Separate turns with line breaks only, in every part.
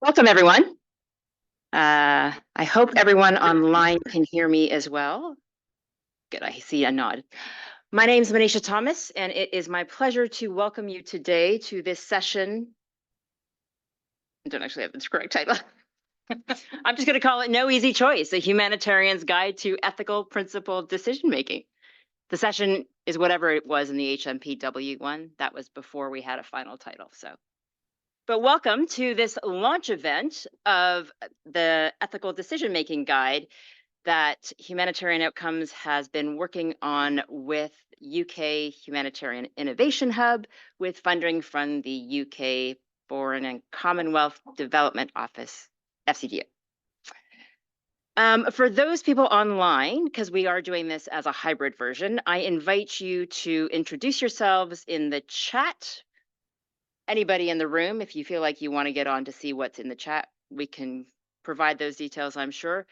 Welcome, everyone. I hope everyone online can hear me as well. Good, I see a nod. My name is Manisha Thomas, and it is my pleasure to welcome you today to this session. I don't actually have the correct title. I'm just going to call it No Easy Choice, a Humanitarian's Guide to Ethical Principled Decision-Making. The session is whatever it was in the HNPW one. That was before we had a final title, so. But welcome to this launch event of the Ethical Decision-Making Guide that Humanitarian Outcomes has been working on with UK Humanitarian Innovation Hub with funding from the UK Foreign and Commonwealth Development Office, FCDO. For those people online, because we are doing this as a hybrid version, I invite you to introduce yourselves in the chat. Anybody in the room, if you feel like you want to get on to see what's in the chat, we can provide those details, I'm sure.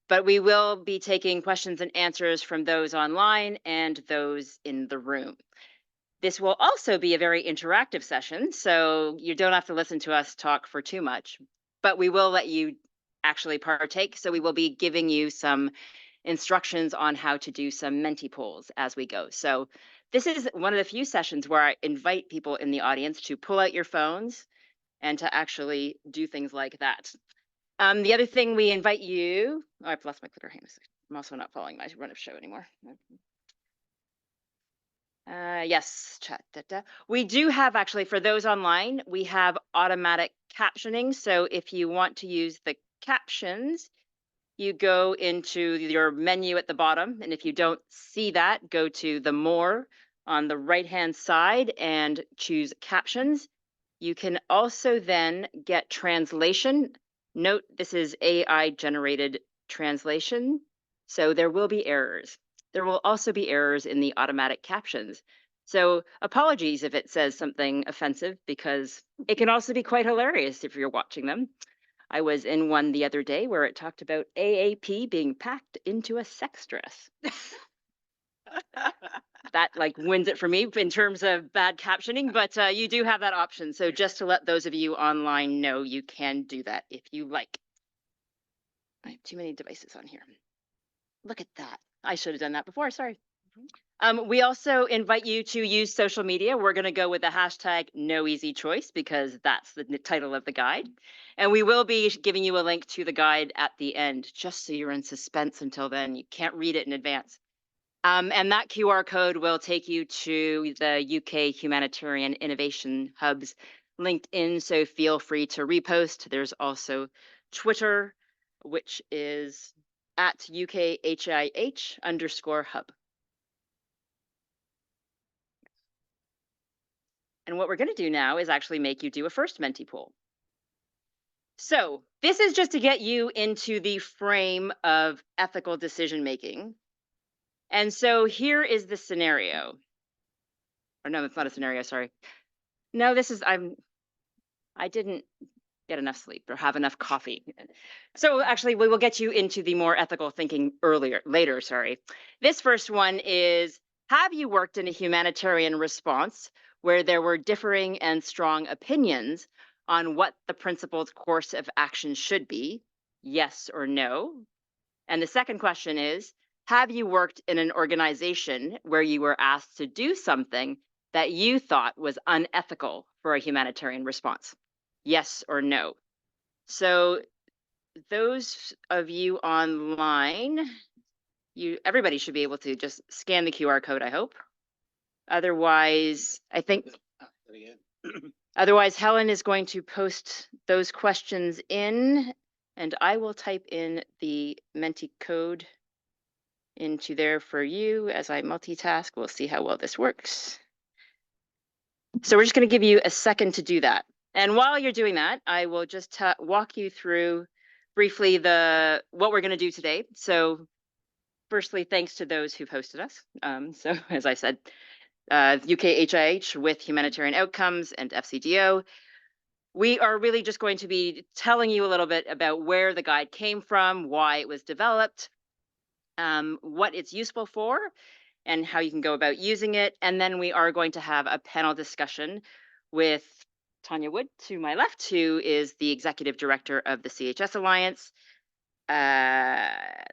But we will be taking questions and answers from those online and those in the room. This will also be a very interactive session, so you don't have to listen to us talk for too much, but we will let you actually partake. So we will be giving you some instructions on how to do some Menti polls as we go. So this is one of the few sessions where I invite people in the audience to pull out your phones and to actually do things like that. The other thing we invite you, oh, I've lost my clicker. I'm also not following my run of show anymore. Yes, chat. We do have, actually, for those online, we have automatic captioning. So if you want to use the captions, you go into your menu at the bottom. And if you don't see that, go to the More on the right-hand side and choose captions. You can also then get translation. Note, this is AI-generated translation, so there will be errors. There will also be errors in the automatic captions. So apologies if it says something offensive, because it can also be quite hilarious if you're watching them. I was in one the other day where it talked about AAP being packed into a sex dress. That like wins it for me in terms of bad captioning, but you do have that option. So just to let those of you online know, you can do that if you like. I have too many devices on here. Look at that. I should have done that before, sorry. We also invite you to use social media. We're going to go with the hashtag #NoEasyChoice because that's the title of the guide. And we will be giving you a link to the guide at the end, just so you're in suspense until then. You can't read it in advance. And that QR code will take you to the UK Humanitarian Innovation Hub's LinkedIn, so feel free to repost. There's also Twitter, which is at UKHIH_hub. And what we're going to do now is actually make you do a first Menti poll. So this is just to get you into the frame of ethical decision making. And so here is the scenario. Or no, it's not a scenario, sorry. No, this is, I didn't get enough sleep or have enough coffee. So actually, we will get you into the more ethical thinking later, sorry. This first one is, have you worked in a humanitarian response where there were differing and strong opinions on what the principled course of action should be? Yes or no? And the second question is, have you worked in an organization where you were asked to do something that you thought was unethical for a humanitarian response? Yes or no? So those of you online, everybody should be able to just scan the QR code, I hope. Otherwise, I think, otherwise Helen is going to post those questions in, and I will type in the Menti code into there for you as I multitask. We'll see how well this works. So we're just going to give you a second to do that. And while you're doing that, I will just walk you through briefly what we're going to do today. So firstly, thanks to those who've hosted us. So as I said, UKHIH with Humanitarian Outcomes and FCDO. We are really just going to be telling you a little bit about where the guide came from, why it was developed, what it's useful for, and how you can go about using it. And then we are going to have a panel discussion with Tanya Wood to my left, who is the executive director of the CHS Alliance. I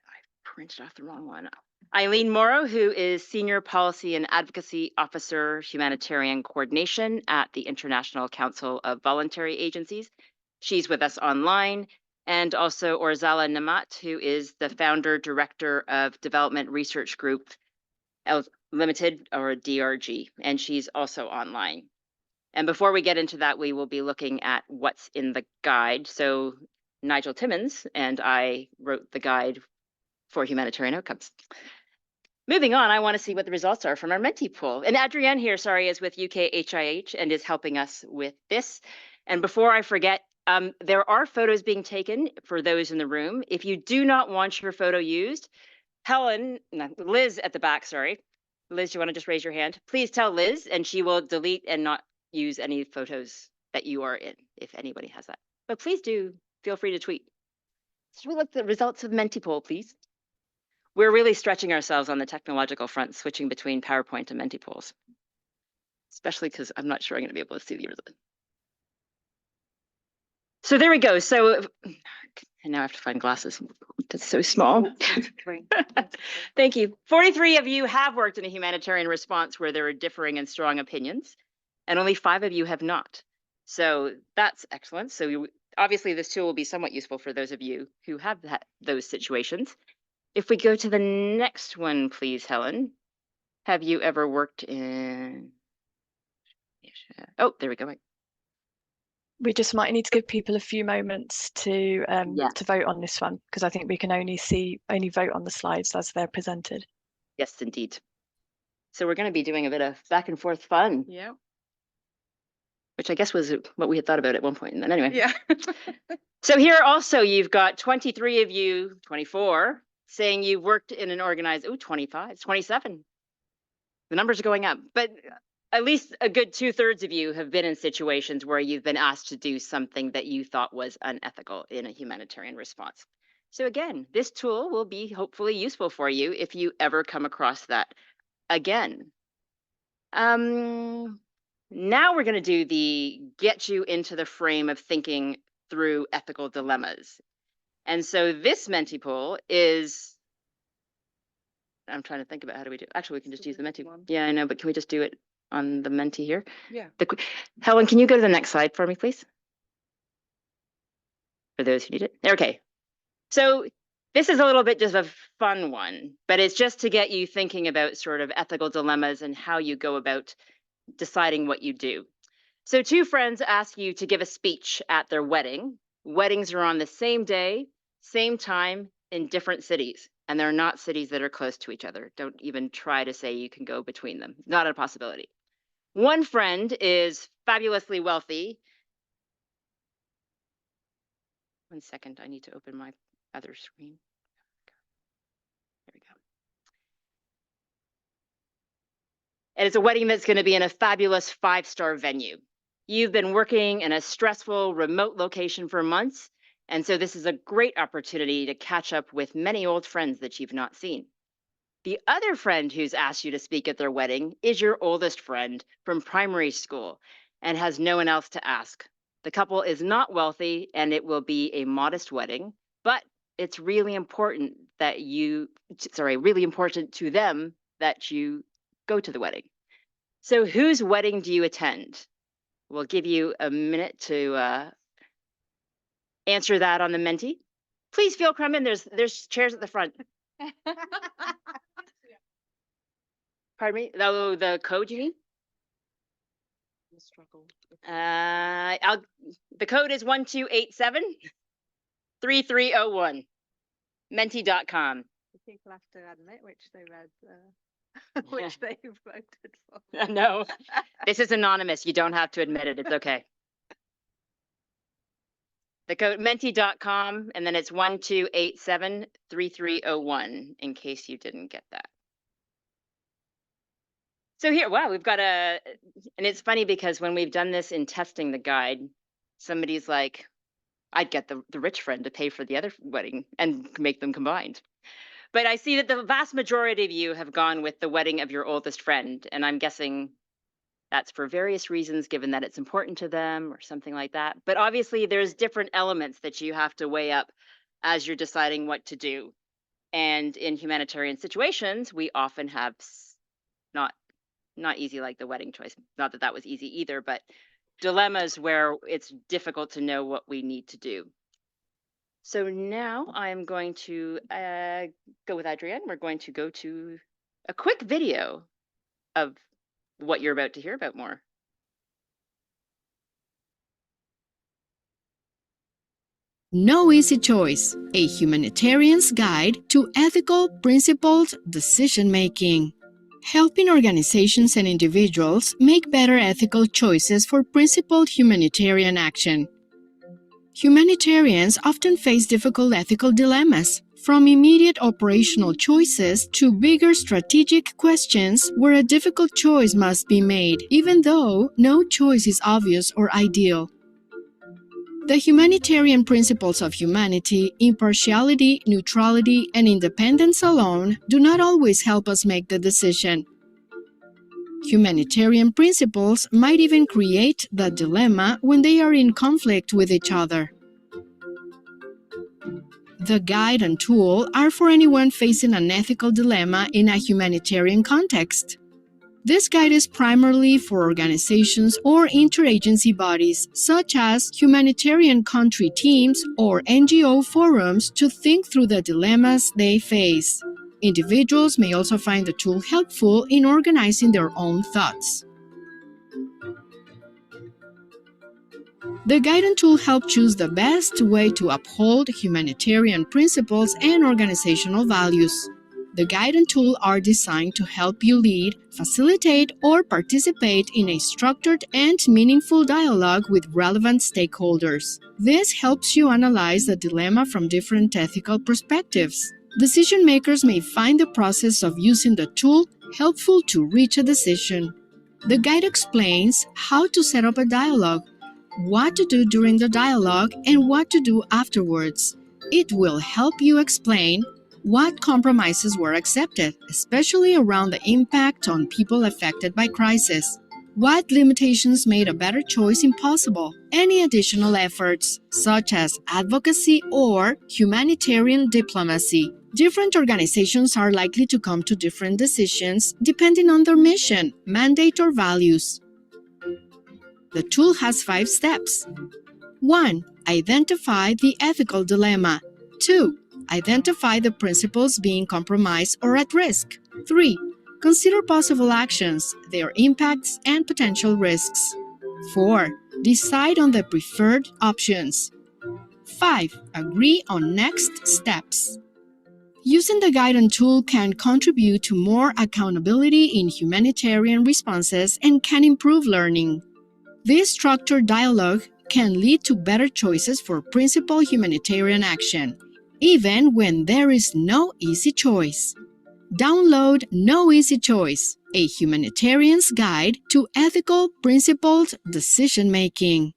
printed off the wrong one. Eileen Morrow, who is Senior Policy and Advocacy Officer, Humanitarian Coordination at the International Council of Voluntary Agencies. She's with us online. And also Orzala Namat, who is the founder, director of Development Research Group Limited, or DRG, and she's also online. And before we get into that, we will be looking at what's in the guide. So Nigel Timmons and I wrote the guide for humanitarian outcomes. Moving on, I want to see what the results are from our Menti pool. And Adrienne here, sorry, is with UKHIH and is helping us with this. And before I forget, there are photos being taken for those in the room. If you do not want your photo used, Liz at the back, sorry. Liz, you want to just raise your hand? Please tell Liz, and she will delete and not use any photos that you are in, if anybody has that. But please do feel free to tweet. So we look at the results of Menti poll, please. We're really stretching ourselves on the technological front, switching between PowerPoint and Menti polls, especially because I'm not sure I'm going to be able to see the result. So there we go. So, and now I have to find glasses. That's so small. Thank you. 43 of you have worked in a humanitarian response where there are differing and strong opinions, and only 5 of you have not. So that's excellent. So obviously this tool will be somewhat useful for those of you who have those situations. If we go to the next one, please, Helen. Have you ever worked in... Oh, there we go.
We just might need to give people a few moments to vote on this one, because I think we can only vote on the slides as they're presented.
Yes, indeed. So we're going to be doing a bit of back and forth fun.
Yeah.
Which I guess was what we had thought about at one point. And then anyway.
Yeah.
So here also you've got 23 of you, 24, saying you've worked in an organized, 25, 27. The numbers are going up, but at least a good 2/3 of you have been in situations where you've been asked to do something that you thought was unethical in a humanitarian response. So again, this tool will be hopefully useful for you if you ever come across that again. Now we're going to do the get you into the frame of thinking through ethical dilemmas. And so this Menti poll is, I'm trying to think about how do we do, actually we can just use the Menti one. Yeah, I know, but can we just do it on the Menti here?
Yeah.
Helen, can you go to the next slide for me, please? For those who need it. Okay. So this is a little bit just a fun one, but it's just to get you thinking about sort of ethical dilemmas and how you go about deciding what you do. So 2 friends ask you to give a speech at their wedding. Weddings are on the same day, same time, in different cities, and they're not cities that are close to each other. Don't even try to say you can go between them. Not a possibility. One friend is fabulously wealthy. One second, I need to open my other screen. There we go. And it's a wedding that's going to be in a fabulous 5-star venue. You've been working in a stressful remote location for months, and so this is a great opportunity to catch up with many old friends that you've not seen. The other friend who's asked you to speak at their wedding is your oldest friend from primary school and has no one else to ask. The couple is not wealthy and it will be a modest wedding, but it's really important that really important to them that you go to the wedding. So whose wedding do you attend? We'll give you a minute to answer that on the Menti. Please feel come in. There's chairs at the front. Pardon me? Oh, the code you mean? The code is 1287-3301. Menti.com.
People have to admit which they read, which they voted for.
No, this is anonymous. You don't have to admit it. It's okay. The code Menti.com, and then it's 1287-3301 in case you didn't get that. So here, wow, we've got and it's funny because when we've done this in testing the guide, somebody's like, I'd get the rich friend to pay for the other wedding and make them combined. But I see that the vast majority of you have gone with the wedding of your oldest friend, and I'm guessing That's for various reasons, given that it's important to them or something like that. But obviously, there's different elements that you have to weigh up as you're deciding what to do. And in humanitarian situations, we often have not not easy like the wedding choice. Not that that was easy either, but dilemmas where it's difficult to know what we need to do. So now I'm going to go with Adrienne. We're going to go to a quick video of what you're about to hear about more.
No Easy Choice, a humanitarian's guide to ethical, principled decision-making. Helping organizations and individuals make better ethical choices for principled humanitarian action. Humanitarians often face difficult ethical dilemmas, from immediate operational choices to bigger strategic questions where a difficult choice must be made, even though no choice is obvious or ideal. The humanitarian principles of humanity, impartiality, neutrality, and independence alone do not always help us make the decision. Humanitarian principles might even create the dilemma when they are in conflict with each other. The guide and tool are for anyone facing an ethical dilemma in a humanitarian context. This guide is primarily for organizations or interagency bodies, such as humanitarian country teams or NGO forums, to think through the dilemmas they face. Individuals may also find the tool helpful in organizing their own thoughts. The guide and tool help choose the best way to uphold humanitarian principles and organizational values. The guide and tool are designed to help you lead, facilitate, or participate in a structured and meaningful dialogue with relevant stakeholders. This helps you analyze the dilemma from different ethical perspectives. Decision makers may find the process of using the tool helpful to reach a decision. The guide explains how to set up a dialogue, what to do during the dialogue, and what to do afterwards. It will help you explain what compromises were accepted, especially around the impact on people affected by crisis, what limitations made a better choice impossible, any additional efforts, such as advocacy or humanitarian diplomacy. Different organizations are likely to come to different decisions depending on their mission, mandate, or values. The tool has 5 steps. 1. Identify the ethical dilemma. 2. Identify the principles being compromised or at risk. 3. Consider possible actions, their impacts, and potential risks. 4. Decide on the preferred options. 5. Agree on next steps. Using the guide and tool can contribute to more accountability in humanitarian responses and can improve learning. This structured dialogue can lead to better choices for principled humanitarian action, even when there is no easy choice. Download No Easy Choice, a humanitarian's guide to ethical, principled decision-making.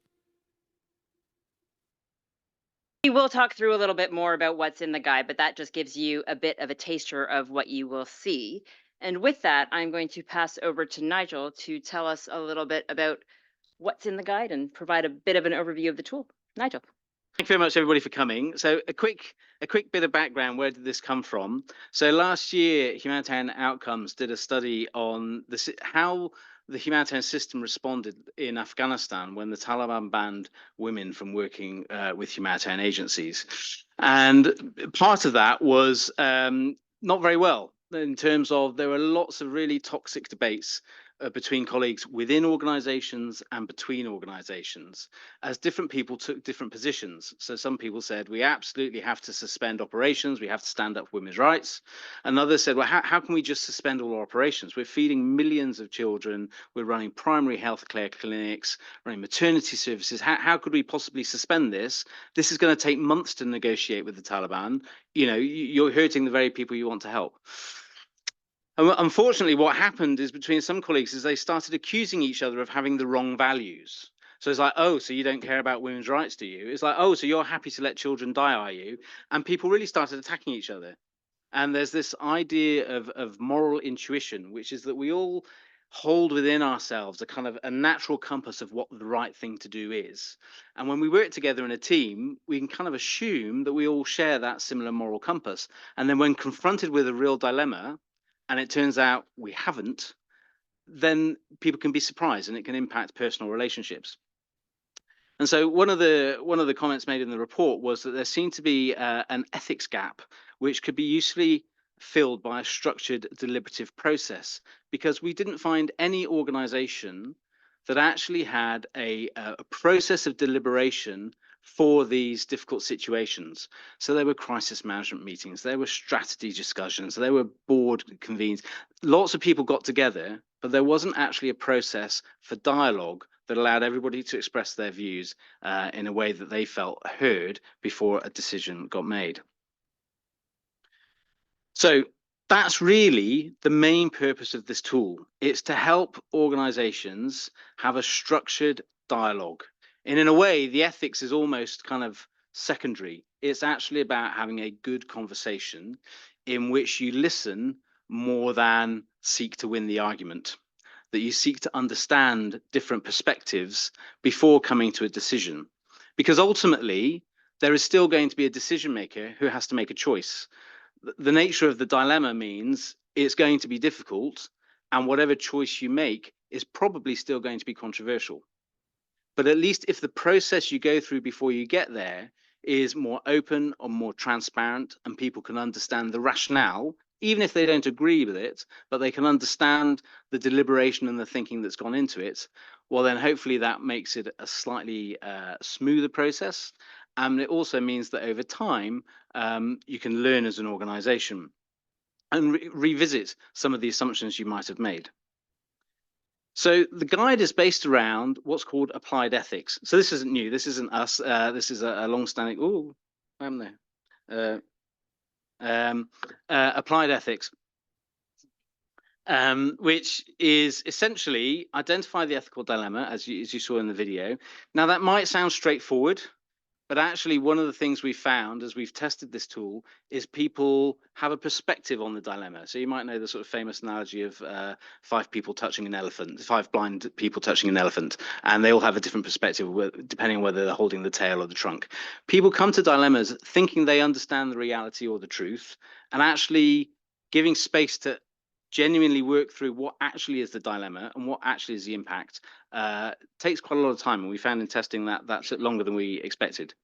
We will talk through a little bit more about what's in the guide, but that just gives you a bit of a taster of what you will see. And with that, I'm going to pass over to Nigel to tell us a little bit about what's in the guide and provide a bit of an overview of the tool. Nigel.
Thank you very much, everybody, for coming. So a quick bit of background. Where did this come from? So last year, Humanitarian Outcomes did a study on how the humanitarian system responded in Afghanistan when the Taliban banned women from working with humanitarian agencies. And part of that was not very well, in terms of there were lots of really toxic debates between colleagues within organizations and between organizations, as different people took different positions. So some people said, we absolutely have to suspend operations, we have to stand up for women's rights. And others said, well, how can we just suspend all our operations? We're feeding millions of children, we're running primary health care clinics, running maternity services. How could we possibly suspend this? This is going to take months to negotiate with the Taliban. You know, you're hurting the very people you want to help. Unfortunately, what happened is between some colleagues is they started accusing each other of having the wrong values. So it's like, oh, so you don't care about women's rights, do you? It's like, oh, so you're happy to let children die, are you? And people really started attacking each other. And there's this idea of moral intuition, which is that we all hold within ourselves a kind of a natural compass of what the right thing to do is. And when we work together in a team, we can kind of assume that we all share that similar moral compass. And then when confronted with a real dilemma, and it turns out we haven't, then people can be surprised and it can impact personal relationships. And so one of the comments made in the report was that there seemed to be an ethics gap, which could be usefully filled by a structured deliberative process, because we didn't find any organization that actually had a process of deliberation for these difficult situations. So there were crisis management meetings, there were strategy discussions, there were board convenes. Lots of people got together, but there wasn't actually a process for dialogue that allowed everybody to express their views in a way that they felt heard before a decision got made. So that's really the main purpose of this tool. It's to help organizations have a structured dialogue. And in a way, the ethics is almost kind of secondary. It's actually about having a good conversation in which you listen more than seek to win the argument, that you seek to understand different perspectives before coming to a decision. Because ultimately, there is still going to be a decision maker who has to make a choice. The nature of the dilemma means it's going to be difficult, and whatever choice you make is probably still going to be controversial. But at least if the process you go through before you get there is more open or more transparent, and people can understand the rationale, even if they don't agree with it, but they can understand the deliberation and the thinking that's gone into it, well, then hopefully that makes it a slightly smoother process. And it also means that over time, you can learn as an organization and revisit some of the assumptions you might have made. So the guide is based around what's called applied ethics. So this isn't new. This isn't us. This is a long-standing. Oh, I'm there. Applied ethics, which is essentially identify the ethical dilemma, as you saw in the video. Now that might sound straightforward, but actually one of the things we found as we've tested this tool is people have a perspective on the dilemma. So you might know the sort of famous analogy of 5 people touching an elephant, 5 blind people touching an elephant, and they all have a different perspective depending on whether they're holding the tail or the trunk. People come to dilemmas thinking they understand the reality or the truth, and actually giving space to genuinely work through what actually is the dilemma and what actually is the impact takes quite a lot of time, and we found in testing that that's longer than we expected.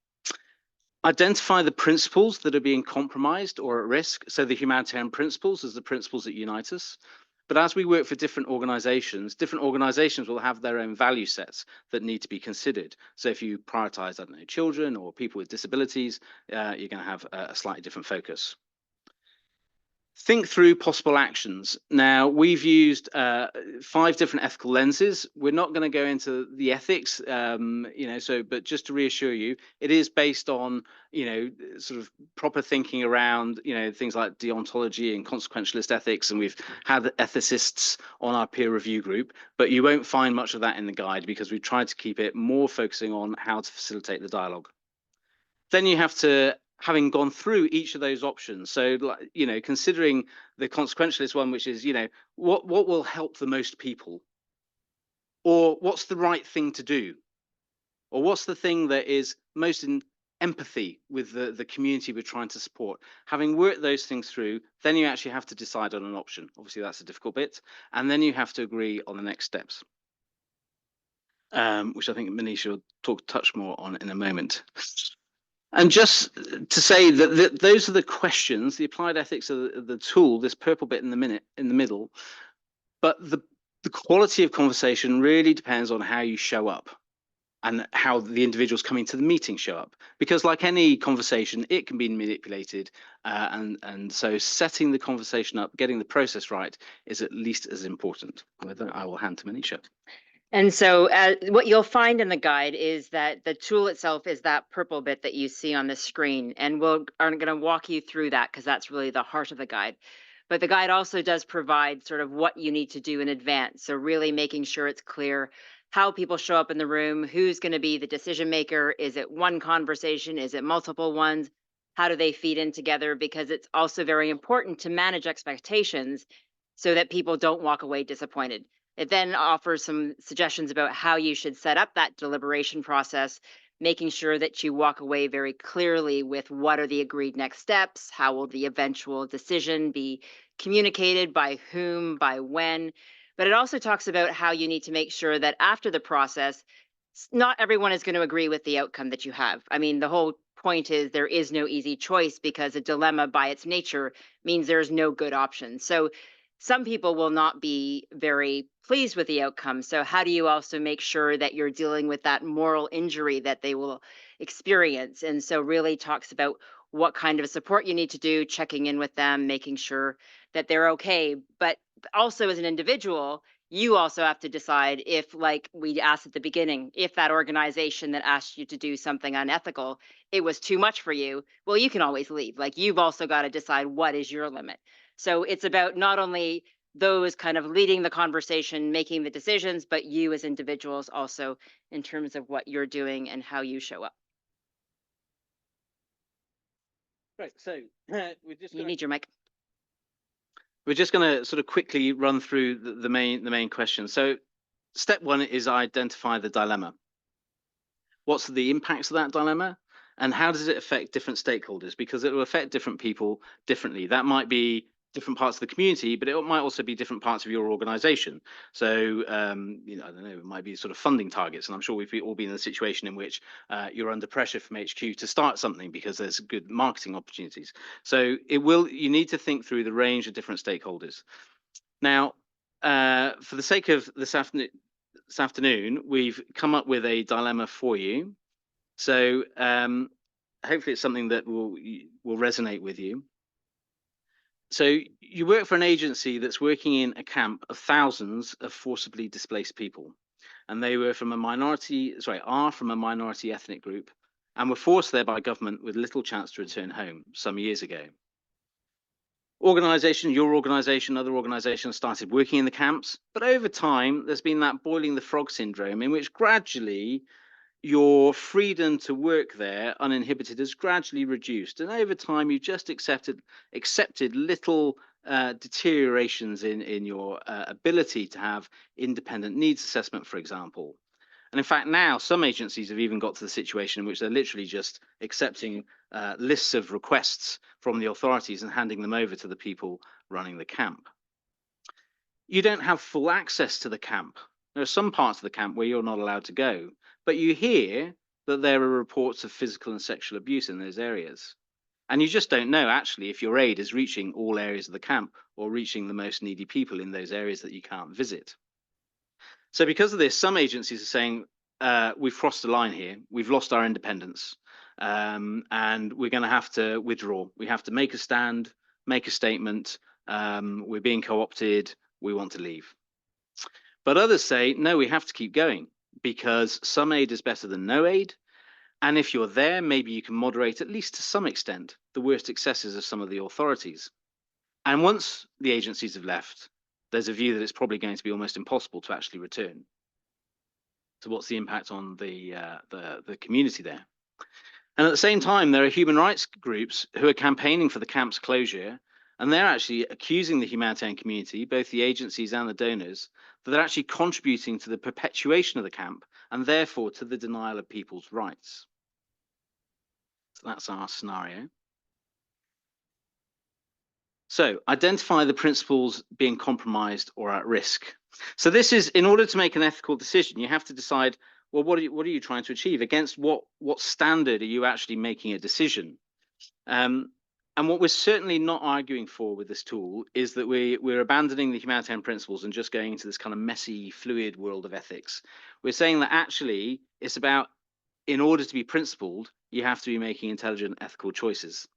Identify the principles that are being compromised or at risk. So the humanitarian principles is the principles that unite us. But as we work for different organizations will have their own value sets that need to be considered. So if you prioritize, I don't know, children or people with disabilities, you're going to have a slightly different focus. Think through possible actions. Now, we've used 5 different ethical lenses. We're not going to go into the ethics, but just to reassure you, it is based on, sort of proper thinking around, things like deontology and consequentialist ethics. And we've had ethicists on our peer review group, but you won't find much of that in the guide because we've tried to keep it more focusing on how to facilitate the dialogue. Then you have to, having gone through each of those options, so considering the consequentialist one, which is what will help the most people, or what's the right thing to do, or what's the thing that is most in empathy with the community we're trying to support. Having worked those things through, then you actually have to decide on an option. Obviously that's a difficult bit, and then you have to agree on the next steps, which I think Manisha will touch more on in a moment. And just to say that those are the questions, the applied ethics of the tool, this purple bit in the middle, but the quality of conversation really depends on how you show up and how the individuals coming to the meeting show up. Because like any conversation, it can be manipulated. And so setting the conversation up, getting the process right is at least as important. With that, I will hand to Manisha.
And so what you'll find in the guide is that the tool itself is that purple bit that you see on the screen. And we're going to walk you through that because that's really the heart of the guide. But the guide also does provide sort of what you need to do in advance. So really making sure it's clear how people show up in the room, who's going to be the decision maker. Is it one conversation? Is it multiple ones? How do they feed in together? Because it's also very important to manage expectations so that people don't walk away disappointed. It then offers some suggestions about how you should set up that deliberation process, making sure that you walk away very clearly with what are the agreed next steps, how will the eventual decision be communicated, by whom, by when. But it also talks about how you need to make sure that after the process, not everyone is going to agree with the outcome that you have. I mean, the whole point is there is no easy choice because a dilemma by its nature means there's no good option. So some people will not be very pleased with the outcome. So, how do you also make sure that you're dealing with that moral injury that they will experience? And so, really talks about what kind of support you need to do, checking in with them, making sure that they're okay. But also, as an individual, you also have to decide if, like we asked at the beginning, if that organization that asked you to do something unethical, it was too much for you, well, you can always leave. Like, you've also got to decide what is your limit. So it's about not only those kind of leading the conversation, making the decisions, but you as individuals also in terms of what you're doing and how you show up.
Right. So we're just
You need your mic.
We're just going to sort of quickly run through the main question. So step one is identify the dilemma. What's the impacts of that dilemma? And how does it affect different stakeholders? Because it will affect different people differently. That might be different parts of the community, but it might also be different parts of your organization. So, you know, I don't know, it might be sort of funding targets. And I'm sure we've all been in a situation in which you're under pressure from HQ to start something because there's good marketing opportunities. So you need to think through the range of different stakeholders. Now, for the sake of this afternoon, we've come up with a dilemma for you. So hopefully it's something that will resonate with you. So you work for an agency that's working in a camp of thousands of forcibly displaced people. And they were from are from a minority ethnic group and were forced there by government with little chance to return home some years ago. Your organization, other organizations started working in the camps, but over time, there's been that boiling the frog syndrome in which gradually your freedom to work there uninhibited has gradually reduced. And over time, you just accepted little deteriorations in your ability to have independent needs assessment, for example. And in fact, now some agencies have even got to the situation in which they're literally just accepting lists of requests from the authorities and handing them over to the people running the camp. You don't have full access to the camp. There are some parts of the camp where you're not allowed to go, but you hear that there are reports of physical and sexual abuse in those areas. And you just don't know actually if your aid is reaching all areas of the camp or reaching the most needy people in those areas that you can't visit. So because of this, some agencies are saying, we've crossed a line here, we've lost our independence, and we're going to have to withdraw. We have to make a stand, make a statement, we're being co-opted, we want to leave. But others say, no, we have to keep going because some aid is better than no aid. And if you're there, maybe you can moderate, at least to some extent, the worst excesses of some of the authorities. And once the agencies have left, there's a view that it's probably going to be almost impossible to actually return. So what's the impact on the community there? And at the same time, there are human rights groups who are campaigning for the camp's closure, and they're actually accusing the humanitarian community, both the agencies and the donors, that they're actually contributing to the perpetuation of the camp and therefore to the denial of people's rights. So that's our scenario. So identify the principles being compromised or at risk. So this is, in order to make an ethical decision, you have to decide, well, what are you trying to achieve? Against what standard are you actually making a decision? And what we're certainly not arguing for with this tool is that we're abandoning the humanitarian principles and just going into this kind of messy, fluid world of ethics. We're saying that actually it's about, in order to be principled, you have to be making intelligent, ethical choices.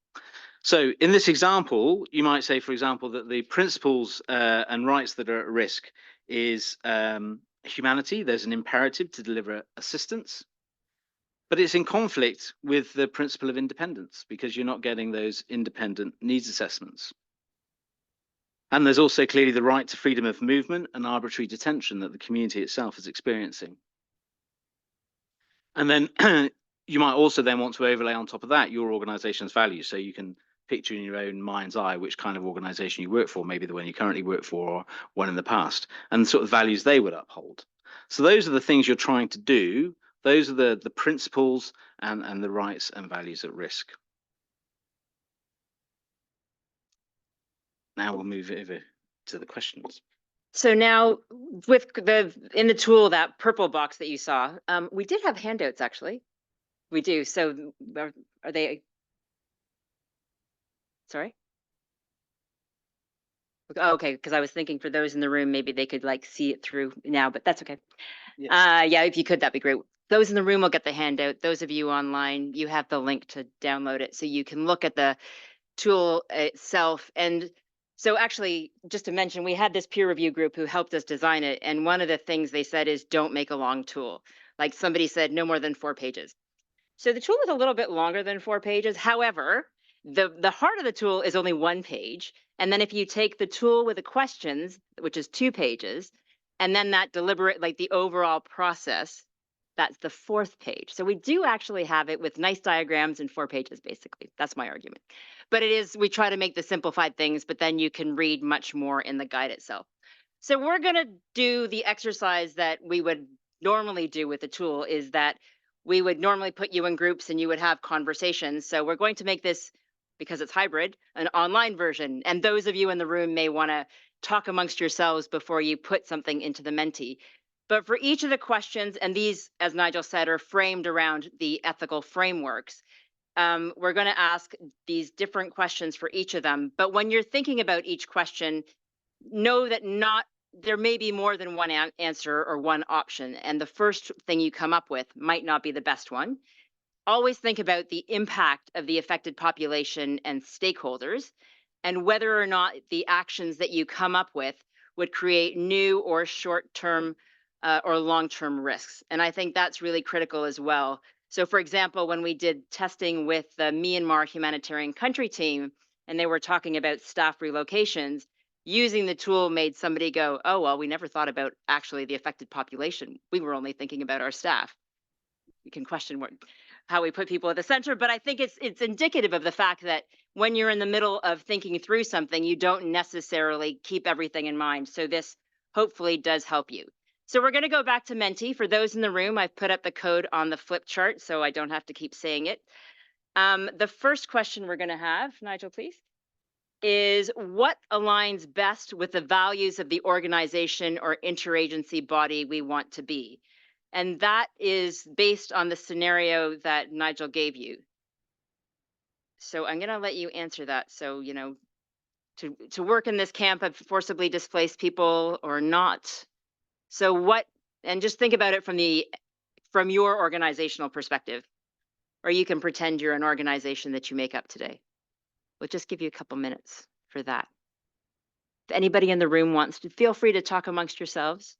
So in this example, you might say, for example, that the principles and rights that are at risk is humanity. There's an imperative to deliver assistance, but it's in conflict with the principle of independence because you're not getting those independent needs assessments. And there's also clearly the right to freedom of movement and arbitrary detention that the community itself is experiencing. And then you might also then want to overlay on top of that your organization's values. So you can picture in your own mind's eye which kind of organization you work for, maybe the one you currently work for or one in the past, and the sort of values they would uphold. So those are the things you're trying to do. Those are the principles and the rights and values at risk. Now we'll move over to the questions.
So now with in the tool, that purple box that you saw, we did have handouts actually. We do. So are they, sorry? Oh, okay, because I was thinking for those in the room, maybe they could like see it through now, but that's okay. Yeah, if you could, that'd be great. Those in the room will get the handout. Those of you online, you have the link to download it so you can look at the tool itself. And so actually, just to mention, we had this peer review group who helped us design it. And one of the things they said is don't make a long tool. Like somebody said, no more than 4 pages. So the tool is a little bit longer than 4 pages. However, the heart of the tool is only 1 page. And then if you take the tool with the questions, which is 2 pages, and then that deliberate, like the overall process, that's the 4th page. So we do actually have it with nice diagrams in 4 pages, basically. That's my argument. But it is, we try to make the simplified things, but then you can read much more in the guide itself. So we're going to do the exercise that we would normally do with the tool, is that we would normally put you in groups and you would have conversations. So we're going to make this, because it's hybrid, an online version. And those of you in the room may want to talk amongst yourselves before you put something into the Menti. But for each of the questions, and these, as Nigel said, are framed around the ethical frameworks, we're going to ask these different questions for each of them. But when you're thinking about each question, know that there may be more than one answer or one option, and the first thing you come up with might not be the best one. Always think about the impact of the affected population and stakeholders, and whether or not the actions that you come up with would create new or short-term or long-term risks. And I think that's really critical as well. So for example, when we did testing with the Myanmar humanitarian country team, and they were talking about staff relocations, using the tool made somebody go, oh, well, we never thought about actually the affected population. We were only thinking about our staff. You can question how we put people at the center, but I think it's indicative of the fact that when you're in the middle of thinking through something, you don't necessarily keep everything in mind. So this hopefully does help you. So we're going to go back to Menti. For those in the room, I've put up the code on the flip chart, so I don't have to keep saying it. The first question we're going to have, Nigel, please, is what aligns best with the values of the organization or interagency body we want to be? And that is based on the scenario that Nigel gave you. So I'm going to let you answer that. So, you know, to work in this camp of forcibly displaced people or not. So what, and just think about it from your organizational perspective, or you can pretend you're an organization that you make up today. We'll just give you a couple minutes for that. If anybody in the room wants to, feel free to talk amongst yourselves.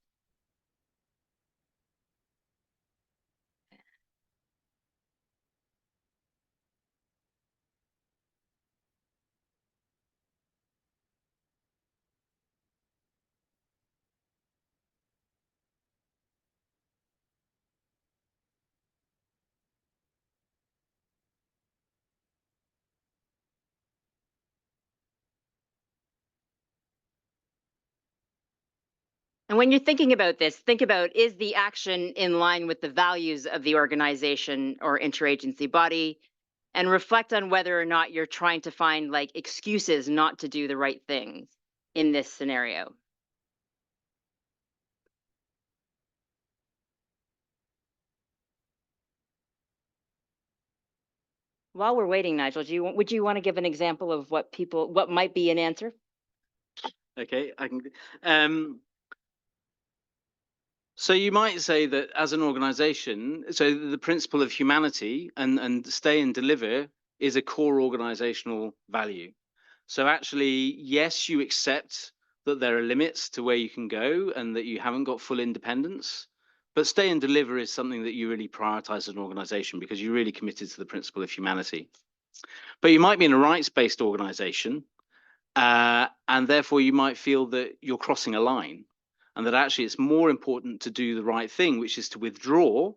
And when you're thinking about this, think about, is the action in line with the values of the organization or interagency body? And reflect on whether or not you're trying to find like excuses not to do the right things in this scenario. While we're waiting, Nigel, would you want to give an example of what might be an answer?
Okay, I can. So you might say that as an organization, so the principle of humanity and stay and deliver is a core organizational value. So actually, yes, you accept that there are limits to where you can go and that you haven't got full independence, but stay and deliver is something that you really prioritize as an organization because you're really committed to the principle of humanity. But you might be in a rights-based organization, and therefore you might feel that you're crossing a line, and that actually it's more important to do the right thing, which is to withdraw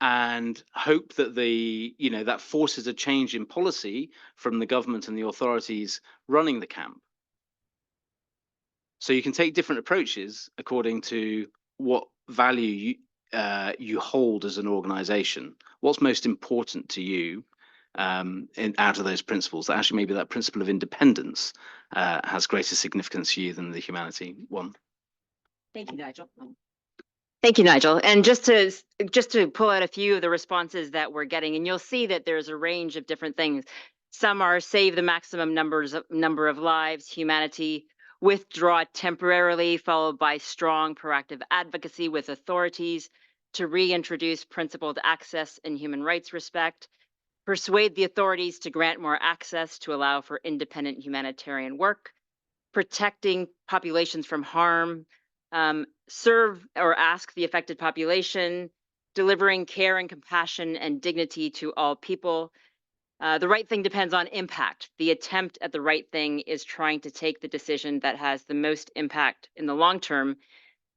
and hope that that forces a change in policy from the government and the authorities running the camp. So you can take different approaches according to what value you hold as an organization. What's most important to you out of those principles? That actually maybe that principle of independence has greater significance for you than the humanity one.
Thank you, Nigel. Thank you, Nigel. And just to pull out a few of the responses that we're getting, and you'll see that there's a range of different things. Some are save the maximum number of lives, humanity, withdraw temporarily, followed by strong proactive advocacy with authorities to reintroduce principled access and human rights respect, persuade the authorities to grant more access to allow for independent humanitarian work, protecting populations from harm, serve or ask the affected population, delivering care and compassion and dignity to all people. The right thing depends on impact. The attempt at the right thing is trying to take the decision that has the most impact in the long term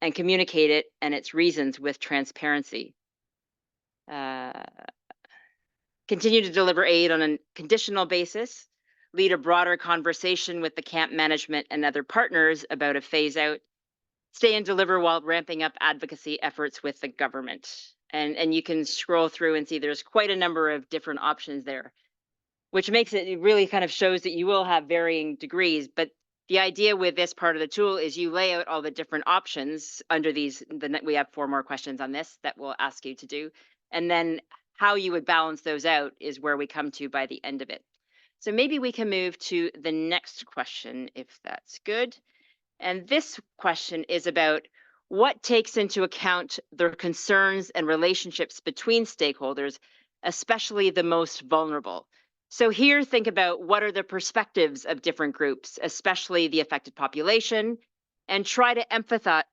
and communicate it and its reasons with transparency. Continue to deliver aid on a conditional basis, lead a broader conversation with the camp management and other partners about a phase out, stay and deliver while ramping up advocacy efforts with the government. And you can scroll through and see there's quite a number of different options there, which makes it really kind of shows that you will have varying degrees. But the idea with this part of the tool is you lay out all the different options under these. We have 4 more questions on this that we'll ask you to do. And then how you would balance those out is where we come to by the end of it. So maybe we can move to the next question, if that's good. And this question is about what takes into account the concerns and relationships between stakeholders, especially the most vulnerable. So here, think about what are the perspectives of different groups, especially the affected population, and try to empathize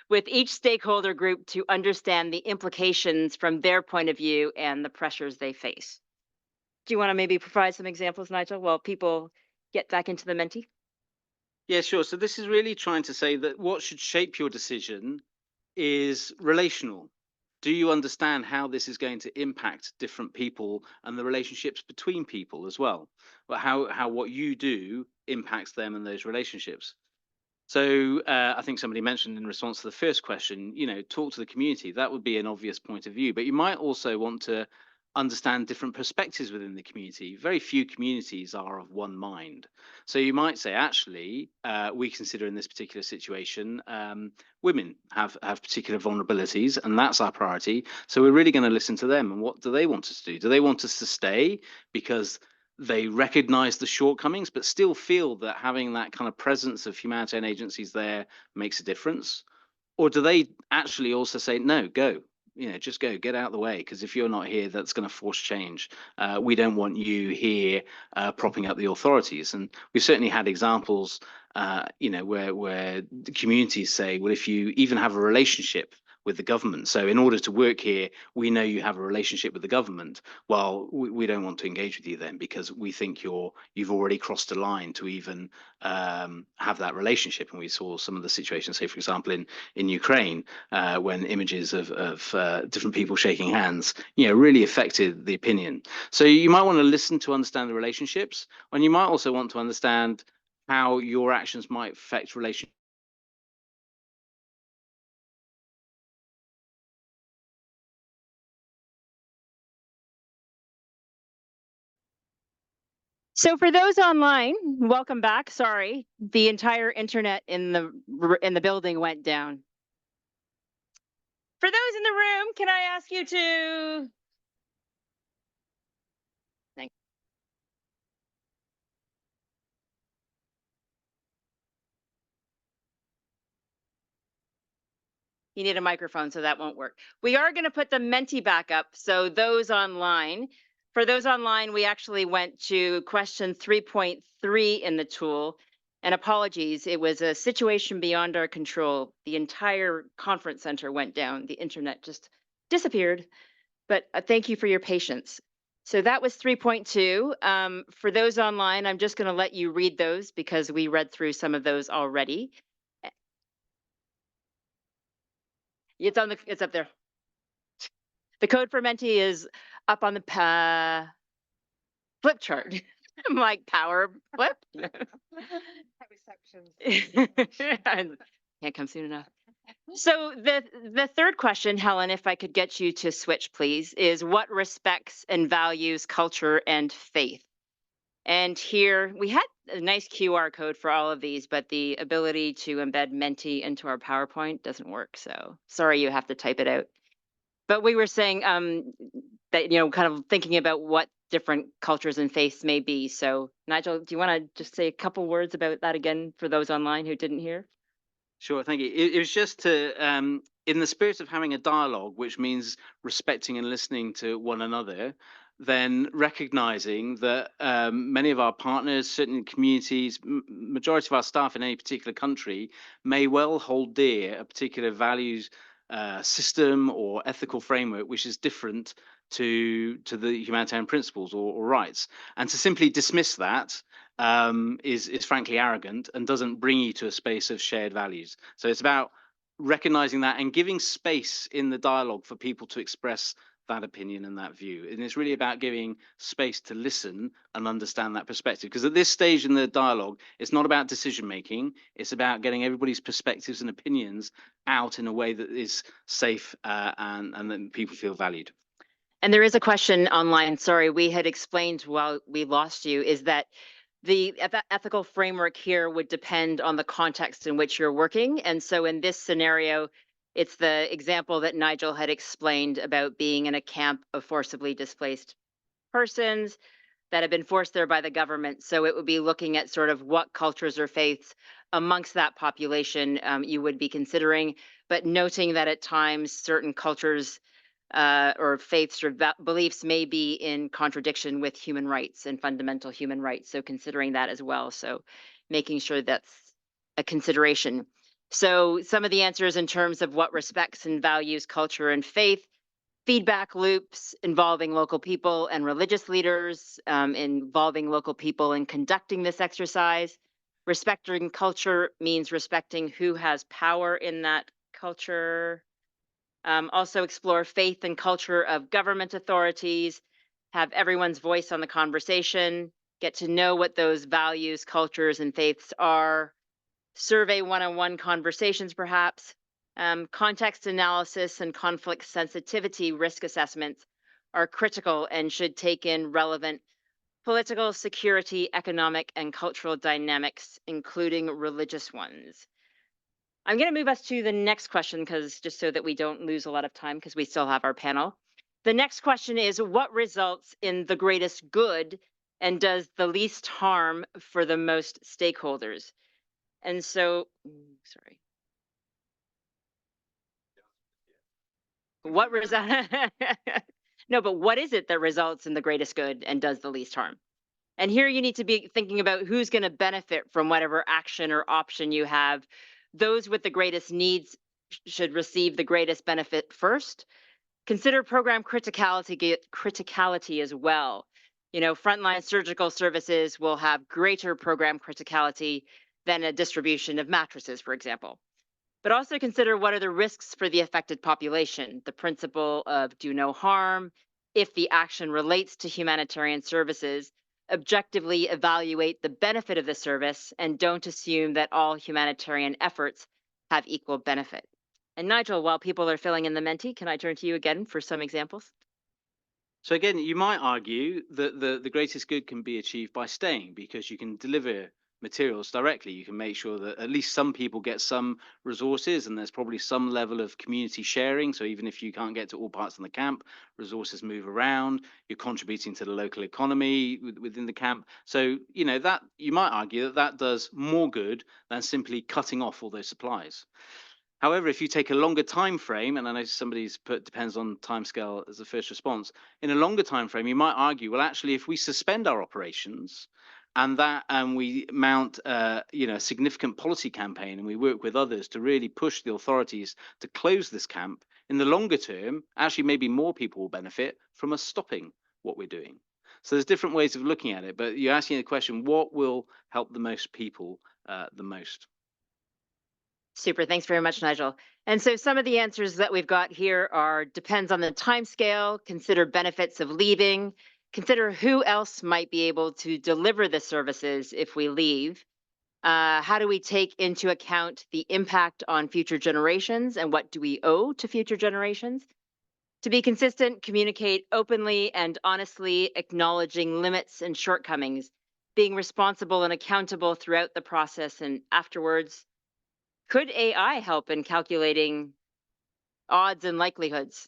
with each stakeholder group to understand the implications from their point of view and the pressures they face. Do you want to maybe provide some examples, Nigel, while people get back into the Menti?
Yeah, sure. So this is really trying to say that what should shape your decision is relational. Do you understand how this is going to impact different people and the relationships between people as well? But how what you do impacts them and those relationships. So I think somebody mentioned in response to the first question, talk to the community. That would be an obvious point of view, but you might also want to understand different perspectives within the community. Very few communities are of one mind. So you might say, actually, we consider in this particular situation, women have particular vulnerabilities, and that's our priority. So we're really going to listen to them. And what do they want us to do? Do they want us to stay because they recognize the shortcomings, but still feel that having that kind of presence of humanitarian agencies there makes a difference? Or do they actually also say, no, go, just go, get out of the way, because if you're not here, that's going to force change. We don't want you here propping up the authorities. And we've certainly had examples, where the communities say, well, if you even have a relationship with the government. So in order to work here, we know you have a relationship with the government. Well, we don't want to engage with you then because we think you've already crossed a line to even have that relationship. And we saw some of the situations, say, for example, in Ukraine, when images of different people shaking hands, really affected the opinion. So you might want to listen to understand the relationships, and you might also want to understand how your actions might affect relationships.
So for those online, welcome back. Sorry, the entire internet in the building went down. For those in the room, can I ask you to? Thanks. You need a microphone, so that won't work. We are going to put the Menti back up. So those online. For those online, we actually went to question 3.3 in the tool. And apologies, it was a situation beyond our control. The entire conference center went down. The internet just disappeared. But thank you for your patience. So that was 3.2. For those online, I'm just going to let you read those because we read through some of those already. It's on the. It's up there. The code for Menti is up on the flip chart. I'm like power flip.
Receptions.
Can't come soon enough. So the third question, Helen, if I could get you to switch, please, is what respects and values culture and faith? And here we had a nice QR code for all of these, but the ability to embed Menti into our PowerPoint doesn't work. So sorry, you have to type it out. But we were saying that, kind of thinking about what different cultures and faiths may be. So Nigel, do you want to just say a couple words about that again for those online who didn't hear?
Sure, thank you. It was just to, in the spirit of having a dialogue, which means respecting and listening to one another, then recognizing that many of our partners, certain communities, majority of our staff in any particular country may well hold dear a particular values system or ethical framework which is different to the humanitarian principles or rights. And to simply dismiss that is frankly arrogant and doesn't bring you to a space of shared values. So it's about recognizing that and giving space in the dialogue for people to express that opinion and that view. And it's really about giving space to listen and understand that perspective. Because at this stage in the dialogue, it's not about decision making. It's about getting everybody's perspectives and opinions out in a way that is safe and that people feel valued.
And there is a question online. Sorry, we had explained while we lost you, is that the ethical framework here would depend on the context in which you're working. And so in this scenario, it's the example that Nigel had explained about being in a camp of forcibly displaced persons that have been forced there by the government. So it would be looking at sort of what cultures or faiths amongst that population you would be considering, but noting that at times certain cultures or faiths or beliefs may be in contradiction with human rights and fundamental human rights. So considering that as well. So making sure that's a consideration. So some of the answers in terms of what respects and values culture and faith, feedback loops involving local people and religious leaders, involving local people in conducting this exercise. Respecting culture means respecting who has power in that culture. Also explore faith and culture of government authorities, have everyone's voice on the conversation, get to know what those values, cultures, and faiths are, survey one-on-one conversations perhaps, context analysis and conflict sensitivity risk assessments are critical and should take in relevant political, security, economic, and cultural dynamics, including religious ones. I'm going to move us to the next question because just so that we don't lose a lot of time because we still have our panel. The next question is what results in the greatest good and does the least harm for the most stakeholders? And so, sorry. What No, but what is it that results in the greatest good and does the least harm? And here you need to be thinking about who's going to benefit from whatever action or option you have. Those with the greatest needs should receive the greatest benefit first. Consider program criticality as well. Frontline surgical services will have greater program criticality than a distribution of mattresses, for example. But also consider what are the risks for the affected population, the principle of do no harm. If the action relates to humanitarian services, objectively evaluate the benefit of the service and don't assume that all humanitarian efforts have equal benefit. And Nigel, while people are filling in the Menti, can I turn to you again for some examples?
So again, you might argue that the greatest good can be achieved by staying because you can deliver materials directly. You can make sure that at least some people get some resources and there's probably some level of community sharing. So even if you can't get to all parts of the camp, resources move around, you're contributing to the local economy within the camp. So, that you might argue that does more good than simply cutting off all those supplies. However, if you take a longer time frame, and I know somebody's put depends on timescale as a first response, in a longer time frame, you might argue, well, actually, if we suspend our operations and we mount a significant policy campaign and we work with others to really push the authorities to close this camp, in the longer term, actually maybe more people will benefit from us stopping what we're doing. So there's different ways of looking at it, but you're asking the question, what will help the most people the most?
Super. Thanks very much, Nigel. And so some of the answers that we've got here are depends on the time scale, consider benefits of leaving, consider who else might be able to deliver the services if we leave. How do we take into account the impact on future generations and what do we owe to future generations? To be consistent, communicate openly and honestly, acknowledging limits and shortcomings, being responsible and accountable throughout the process and afterwards. Could AI help in calculating odds and likelihoods?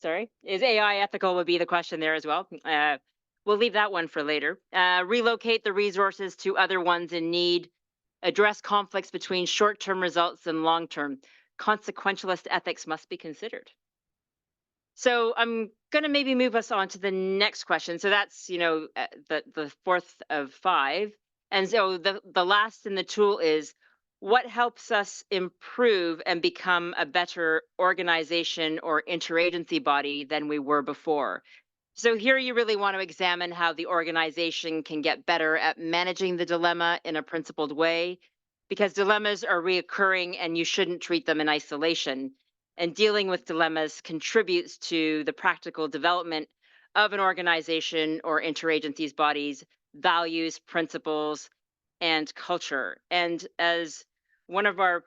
Sorry, is AI ethical would be the question there as well. We'll leave that one for later. Relocate the resources to other ones in need. Address conflicts between short-term results and long-term. Consequentialist ethics must be considered. So I'm going to maybe move us on to the next question. So that's, the fourth of 5. And so the last in the tool is what helps us improve and become a better organization or interagency body than we were before. So here you really want to examine how the organization can get better at managing the dilemma in a principled way, because dilemmas are reoccurring and you shouldn't treat them in isolation. And dealing with dilemmas contributes to the practical development of an organization or interagencies bodies, values, principles, and culture. And as one of our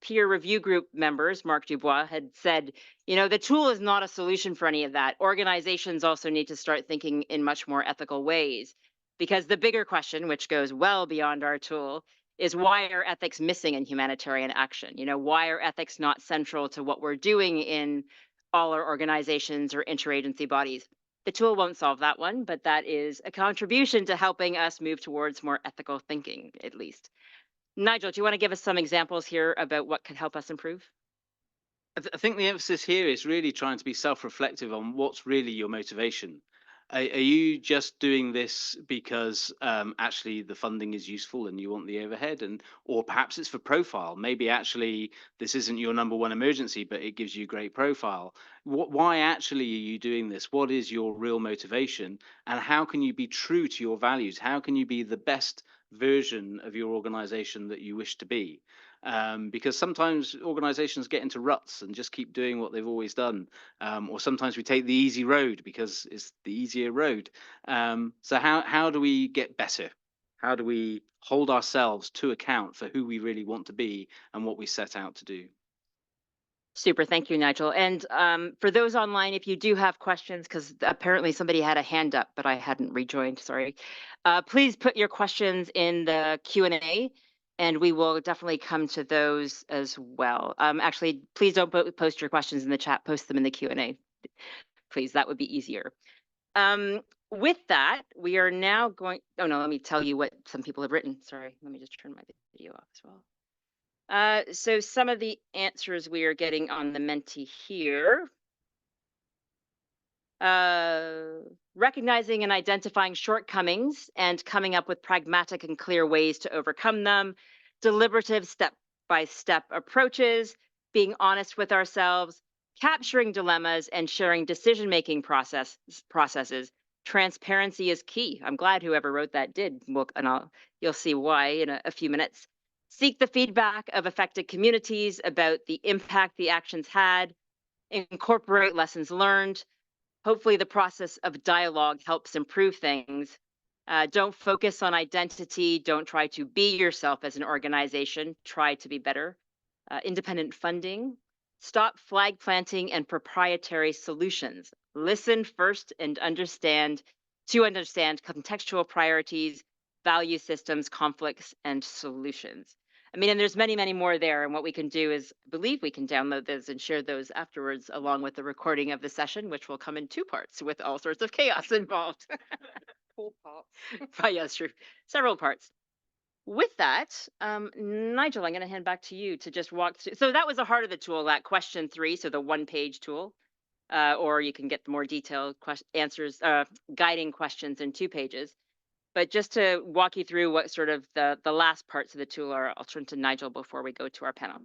peer review group members, Mark Dubois, had said, the tool is not a solution for any of that. Organizations also need to start thinking in much more ethical ways, because the bigger question, which goes well beyond our tool, is why are ethics missing in humanitarian action? Why are ethics not central to what we're doing in all our organizations or interagency bodies? The tool won't solve that one, but that is a contribution to helping us move towards more ethical thinking, at least. Nigel, do you want to give us some examples here about what could help us improve?
I think the emphasis here is really trying to be self-reflective on what's really your motivation. Are you just doing this because actually the funding is useful and you want the overhead, or perhaps it's for profile? Maybe actually this isn't your number one emergency, but it gives you great profile. Why actually are you doing this? What is your real motivation, and how can you be true to your values? How can you be the best version of your organization that you wish to be? Because sometimes organizations get into ruts and just keep doing what they've always done, or sometimes we take the easy road because it's the easier road. So how do we get better? How do we hold ourselves to account for who we really want to be and what we set out to do?
Super. Thank you, Nigel. And for those online, if you do have questions, because apparently somebody had a hand up, but I hadn't rejoined, sorry. Please put your questions in the Q&A, and we will definitely come to those as well. Actually, please don't post your questions in the chat, post them in the Q&A. Please, that would be easier. With that, we are now going, oh no, let me tell you what some people have written. Sorry, let me just turn my video off as well. So some of the answers we are getting on the Menti here. Recognizing and identifying shortcomings and coming up with pragmatic and clear ways to overcome them, deliberative step-by-step approaches, being honest with ourselves, capturing dilemmas and sharing decision-making processes. Transparency is key. I'm glad whoever wrote that did. You'll see why in a few minutes. Seek the feedback of affected communities about the impact the actions had, incorporate lessons learned. Hopefully the process of dialogue helps improve things. Don't focus on identity. Don't try to be yourself as an organization. Try to be better. Independent funding. Stop flag planting and proprietary solutions. Listen first and understand contextual priorities, value systems, conflicts, and solutions. I mean, and there's many, many more there. And what we can do is, I believe we can download those and share those afterwards, along with the recording of the session, which will come in 2 parts with all sorts of chaos involved.
4 parts.
Yes, true. Several parts. With that, Nigel, I'm going to hand back to you to just walk through. So that was the heart of the tool, that question 3, so the 1-page tool. Or you can get the more detailed answers, guiding questions in 2 pages. But just to walk you through what sort of the last parts of the tool are, I'll turn to Nigel before we go to our panel.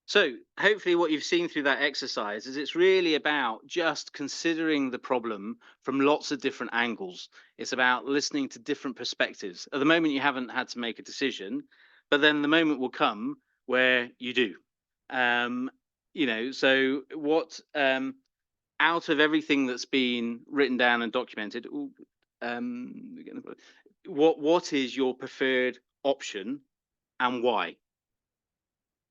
So hopefully what you've seen through that exercise is it's really about just considering the problem from lots of different angles. It's about listening to different perspectives. At the moment, you haven't had to make a decision, but then the moment will come where you do. So what out of everything that's been written down and documented, what is your preferred option and why?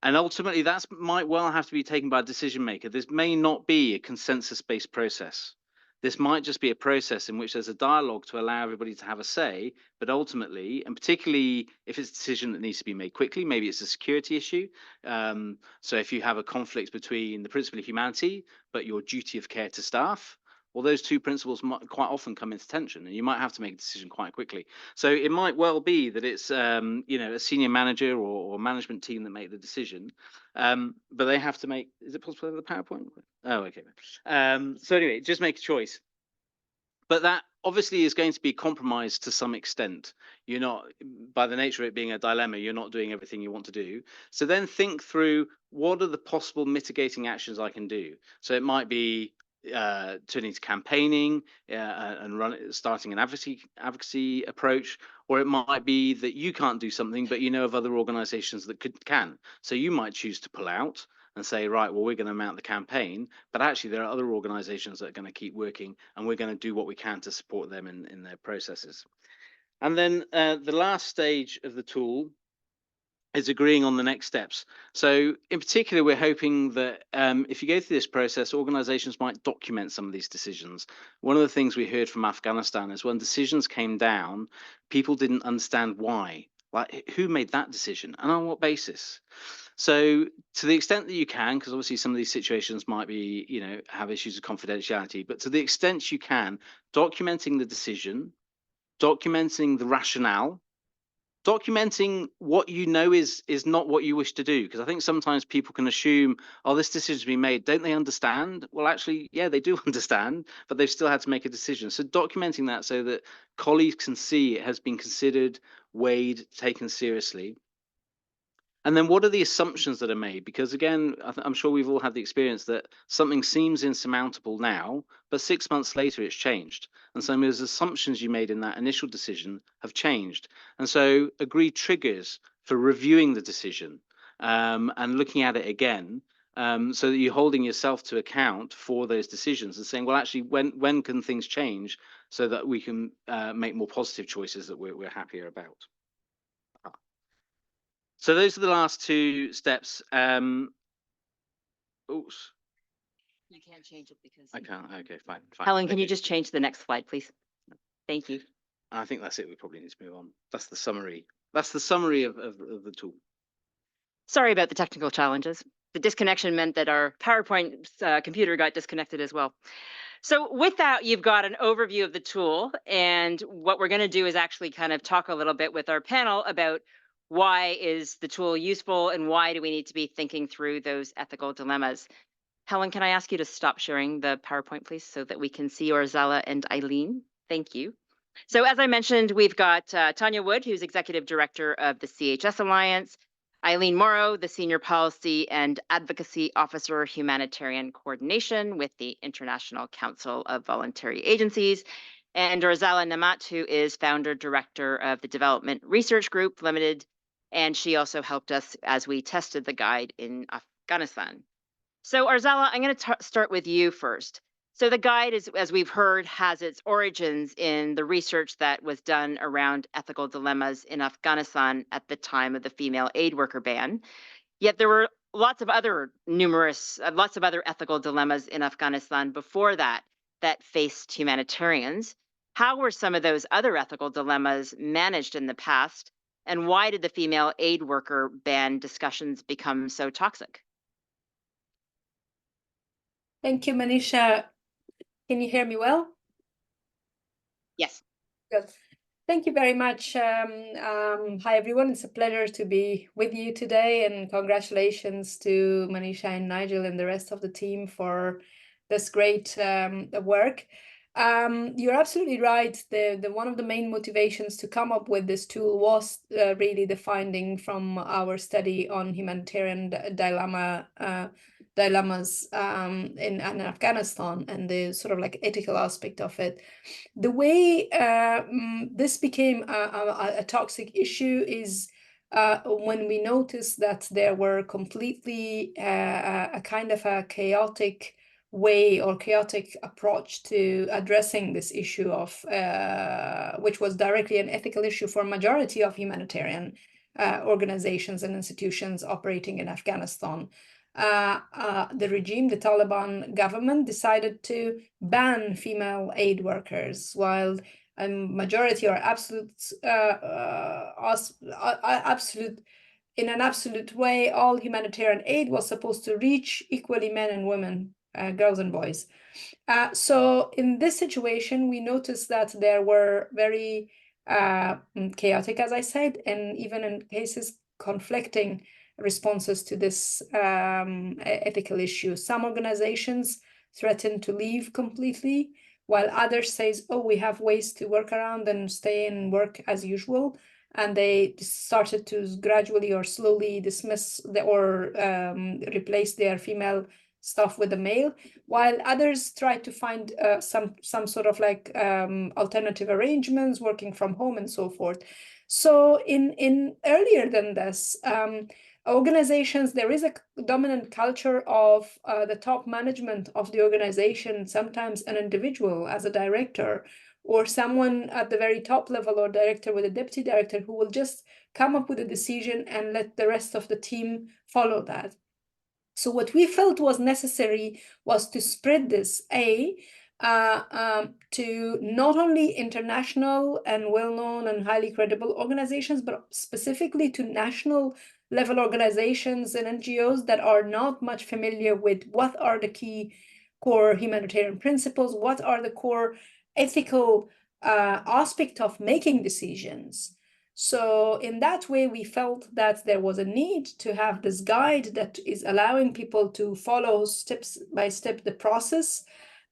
And ultimately, that might well have to be taken by a decision maker. This may not be a consensus-based process. This might just be a process in which there's a dialogue to allow everybody to have a say, but ultimately, and particularly if it's a decision that needs to be made quickly, maybe it's a security issue. So if you have a conflict between the principle of humanity, but your duty of care to staff, well, those two principles might quite often come into tension, and you might have to make a decision quite quickly. So it might well be that it's a senior manager or management team that make the decision, but they have to make. Is it possible to have the PowerPoint? Oh, okay. So anyway, just make a choice. But that obviously is going to be compromised to some extent. You're not, by the nature of it being a dilemma, you're not doing everything you want to do. So then think through, what are the possible mitigating actions I can do? So it might be turning to campaigning and starting an advocacy approach, or it might be that you can't do something, but you know of other organizations that can. So you might choose to pull out and say, right, well, we're going to mount the campaign, but actually there are other organizations that are going to keep working, and we're going to do what we can to support them in their processes. And then the last stage of the tool is agreeing on the next steps. So in particular, we're hoping that if you go through this process, organizations might document some of these decisions. One of the things we heard from Afghanistan is when decisions came down, people didn't understand why. Like, who made that decision and on what basis? So to the extent that you can, because obviously some of these situations might be, have issues of confidentiality, but to the extent you can, documenting the decision, documenting the rationale, documenting what you know is not what you wish to do, because I think sometimes people can assume, oh, this decision's been made, don't they understand? Well, actually, yeah, they do understand, but they've still had to make a decision. So documenting that so that colleagues can see it has been considered, weighed, taken seriously. And then what are the assumptions that are made? Because again, I'm sure we've all had the experience that something seems insurmountable now, but 6 months later it's changed. And some of those assumptions you made in that initial decision have changed. And so agree triggers for reviewing the decision and looking at it again, so that you're holding yourself to account for those decisions and saying, well, actually, when can things change so that we can make more positive choices that we're happier about? So those are the last two steps. Oops.
You can't change it because
I can't. Okay, fine.
Helen, can
okay.
you just change the next slide, please? Thank you.
I think that's it. We probably need to move on. That's the summary. That's the summary of the tool.
Sorry about the technical challenges. The disconnection meant that our PowerPoint computer got disconnected as well. So with that, you've got an overview of the tool. And what we're going to do is actually kind of talk a little bit with our panel about why is the tool useful and why do we need to be thinking through those ethical dilemmas. Helen, can I ask you to stop sharing the PowerPoint, please, so that we can see Orzella and Eileen? Thank you. So as I mentioned, we've got Tanya Wood, who's Executive Director of the CHS Alliance, Eileen Morrow, the Senior Policy and Advocacy Officer, Humanitarian Coordination with the International Council of Voluntary Agencies, and Orzella Namat, who is Founder Director of the Development Research Group Limited, and she also helped us as we tested the guide in Afghanistan. So Orzella, I'm going to start with you first. So the guide, is, as we've heard, has its origins in the research that was done around ethical dilemmas in Afghanistan at the time of the female aid worker ban. Yet there were lots of other ethical dilemmas in Afghanistan before that faced humanitarians. How were some of those other ethical dilemmas managed in the past? And why did the female aid worker ban discussions become so toxic?
Thank you, Manisha. Can you hear me well?
Yes.
Good. Thank you very much. Hi, everyone. It's a pleasure to be with you today, and congratulations to Manisha and Nigel and the rest of the team for this great work. you're absolutely right. The one of the main motivations to come up with this tool was really the finding from our study on humanitarian dilemmas in Afghanistan, and the sort of like ethical aspect of it. The way this became a toxic issue is when we noticed that there were completely a kind of a chaotic way or chaotic approach to addressing this issue of which was directly an ethical issue for a majority of humanitarian organizations and institutions operating in Afghanistan. The regime, the Taliban government, decided to ban female aid workers, while a majority or in an absolute way, all humanitarian aid was supposed to reach equally men and women, girls and boys. So in this situation, we noticed that there were very chaotic, as I said, and even in cases conflicting responses to this ethical issue. Some organizations threatened to leave completely, while others says, oh, we have ways to work around and stay and work as usual. And they started to gradually or slowly dismiss or replace their female staff with the male, while others tried to find some sort of like alternative arrangements, working from home and so forth. So in earlier than this, organizations, there is a dominant culture of the top management of the organization, sometimes an individual as a director, or someone at the very top level or director with a deputy director who will just come up with a decision and let the rest of the team follow that. So what we felt was necessary was to spread this, to not only international and well-known and highly credible organizations, but specifically to national level organizations and NGOs that are not much familiar with what are the key core humanitarian principles, what are the core ethical aspect of making decisions. So in that way, we felt that there was a need to have this guide that is allowing people to follow steps by step the process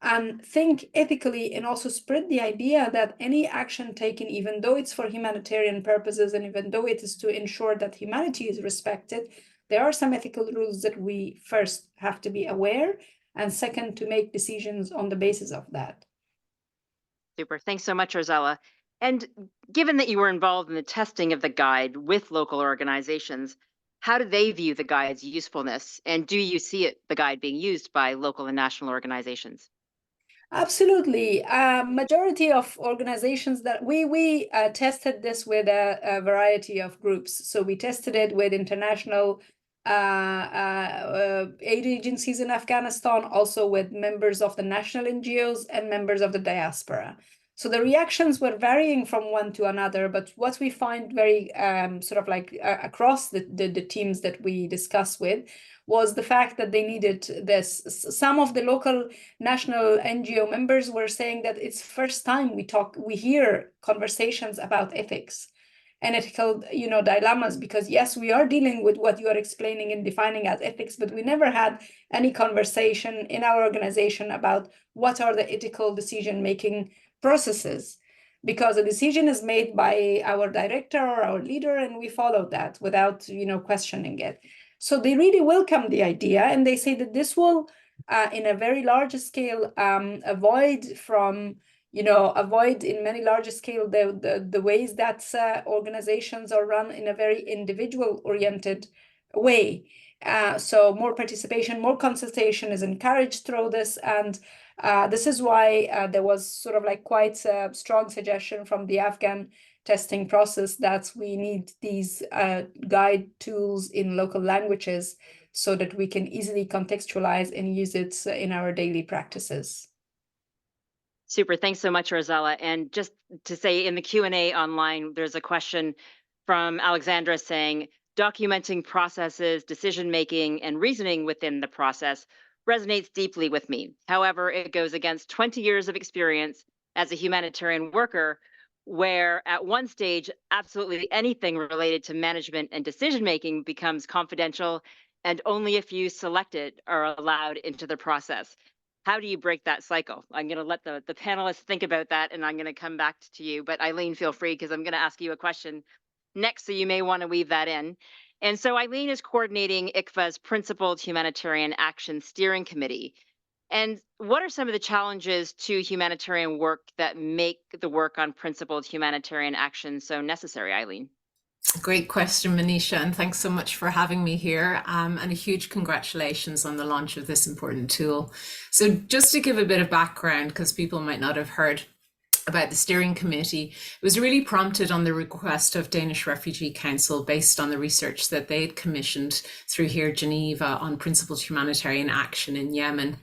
and think ethically, and also spread the idea that any action taken, even though it's for humanitarian purposes and even though it is to ensure that humanity is respected, there are some ethical rules that we first have to be aware, and second, to make decisions on the basis of that.
Super. Thanks so much, Rosella. And given that you were involved in the testing of the guide with local organizations, how do they view the guide's usefulness? And do you see the guide being used by local and national organizations?
Absolutely. Majority of organizations that we tested this with a variety of groups. So we tested it with international aid agencies in Afghanistan, also with members of the national NGOs and members of the diaspora. So the reactions were varying from one to another, but what we find very sort of like across the teams that we discuss with was the fact that they needed this. Some of the local national NGO members were saying that it's first time we hear conversations about ethics and ethical, dilemmas, because yes, we are dealing with what you are explaining and defining as ethics, but we never had any conversation in our organization about what are the ethical decision-making processes, because a decision is made by our director or our leader, and we follow that without, questioning it. So they really welcome the idea, and they say that this will, in a very large scale, avoid in many larger scale the ways that organizations are run in a very individual-oriented way. So more participation, more consultation is encouraged through this, and this is why there was sort of like quite a strong suggestion from the Afghan testing process that we need these guide tools in local languages so that we can easily contextualize and use it in our daily practices.
Super. Thanks so much, Rosella. And just to say, in the Q&A online, there's a question from Alexandra saying, documenting processes, decision-making, and reasoning within the process resonates deeply with me. However, it goes against 20 years of experience as a humanitarian worker, where at one stage, absolutely anything related to management and decision-making becomes confidential, and only a few selected are allowed into the process. How do you break that cycle? I'm going to let the panelists think about that, and I'm going to come back to you. But Eileen, feel free, because I'm going to ask you a question next, so you may want to weave that in. And so Eileen is coordinating ICFA's Principled Humanitarian Action Steering Committee. And what are some of the challenges to humanitarian work that make the work on principled humanitarian action so necessary, Eileen?
Great question, Manisha, and thanks so much for having me here. And a huge congratulations on the launch of this important tool. So just to give a bit of background, because people might not have heard about the steering committee, it was really prompted on the request of Danish Refugee Council based on the research that they had commissioned through here Geneva on principled humanitarian action in Yemen.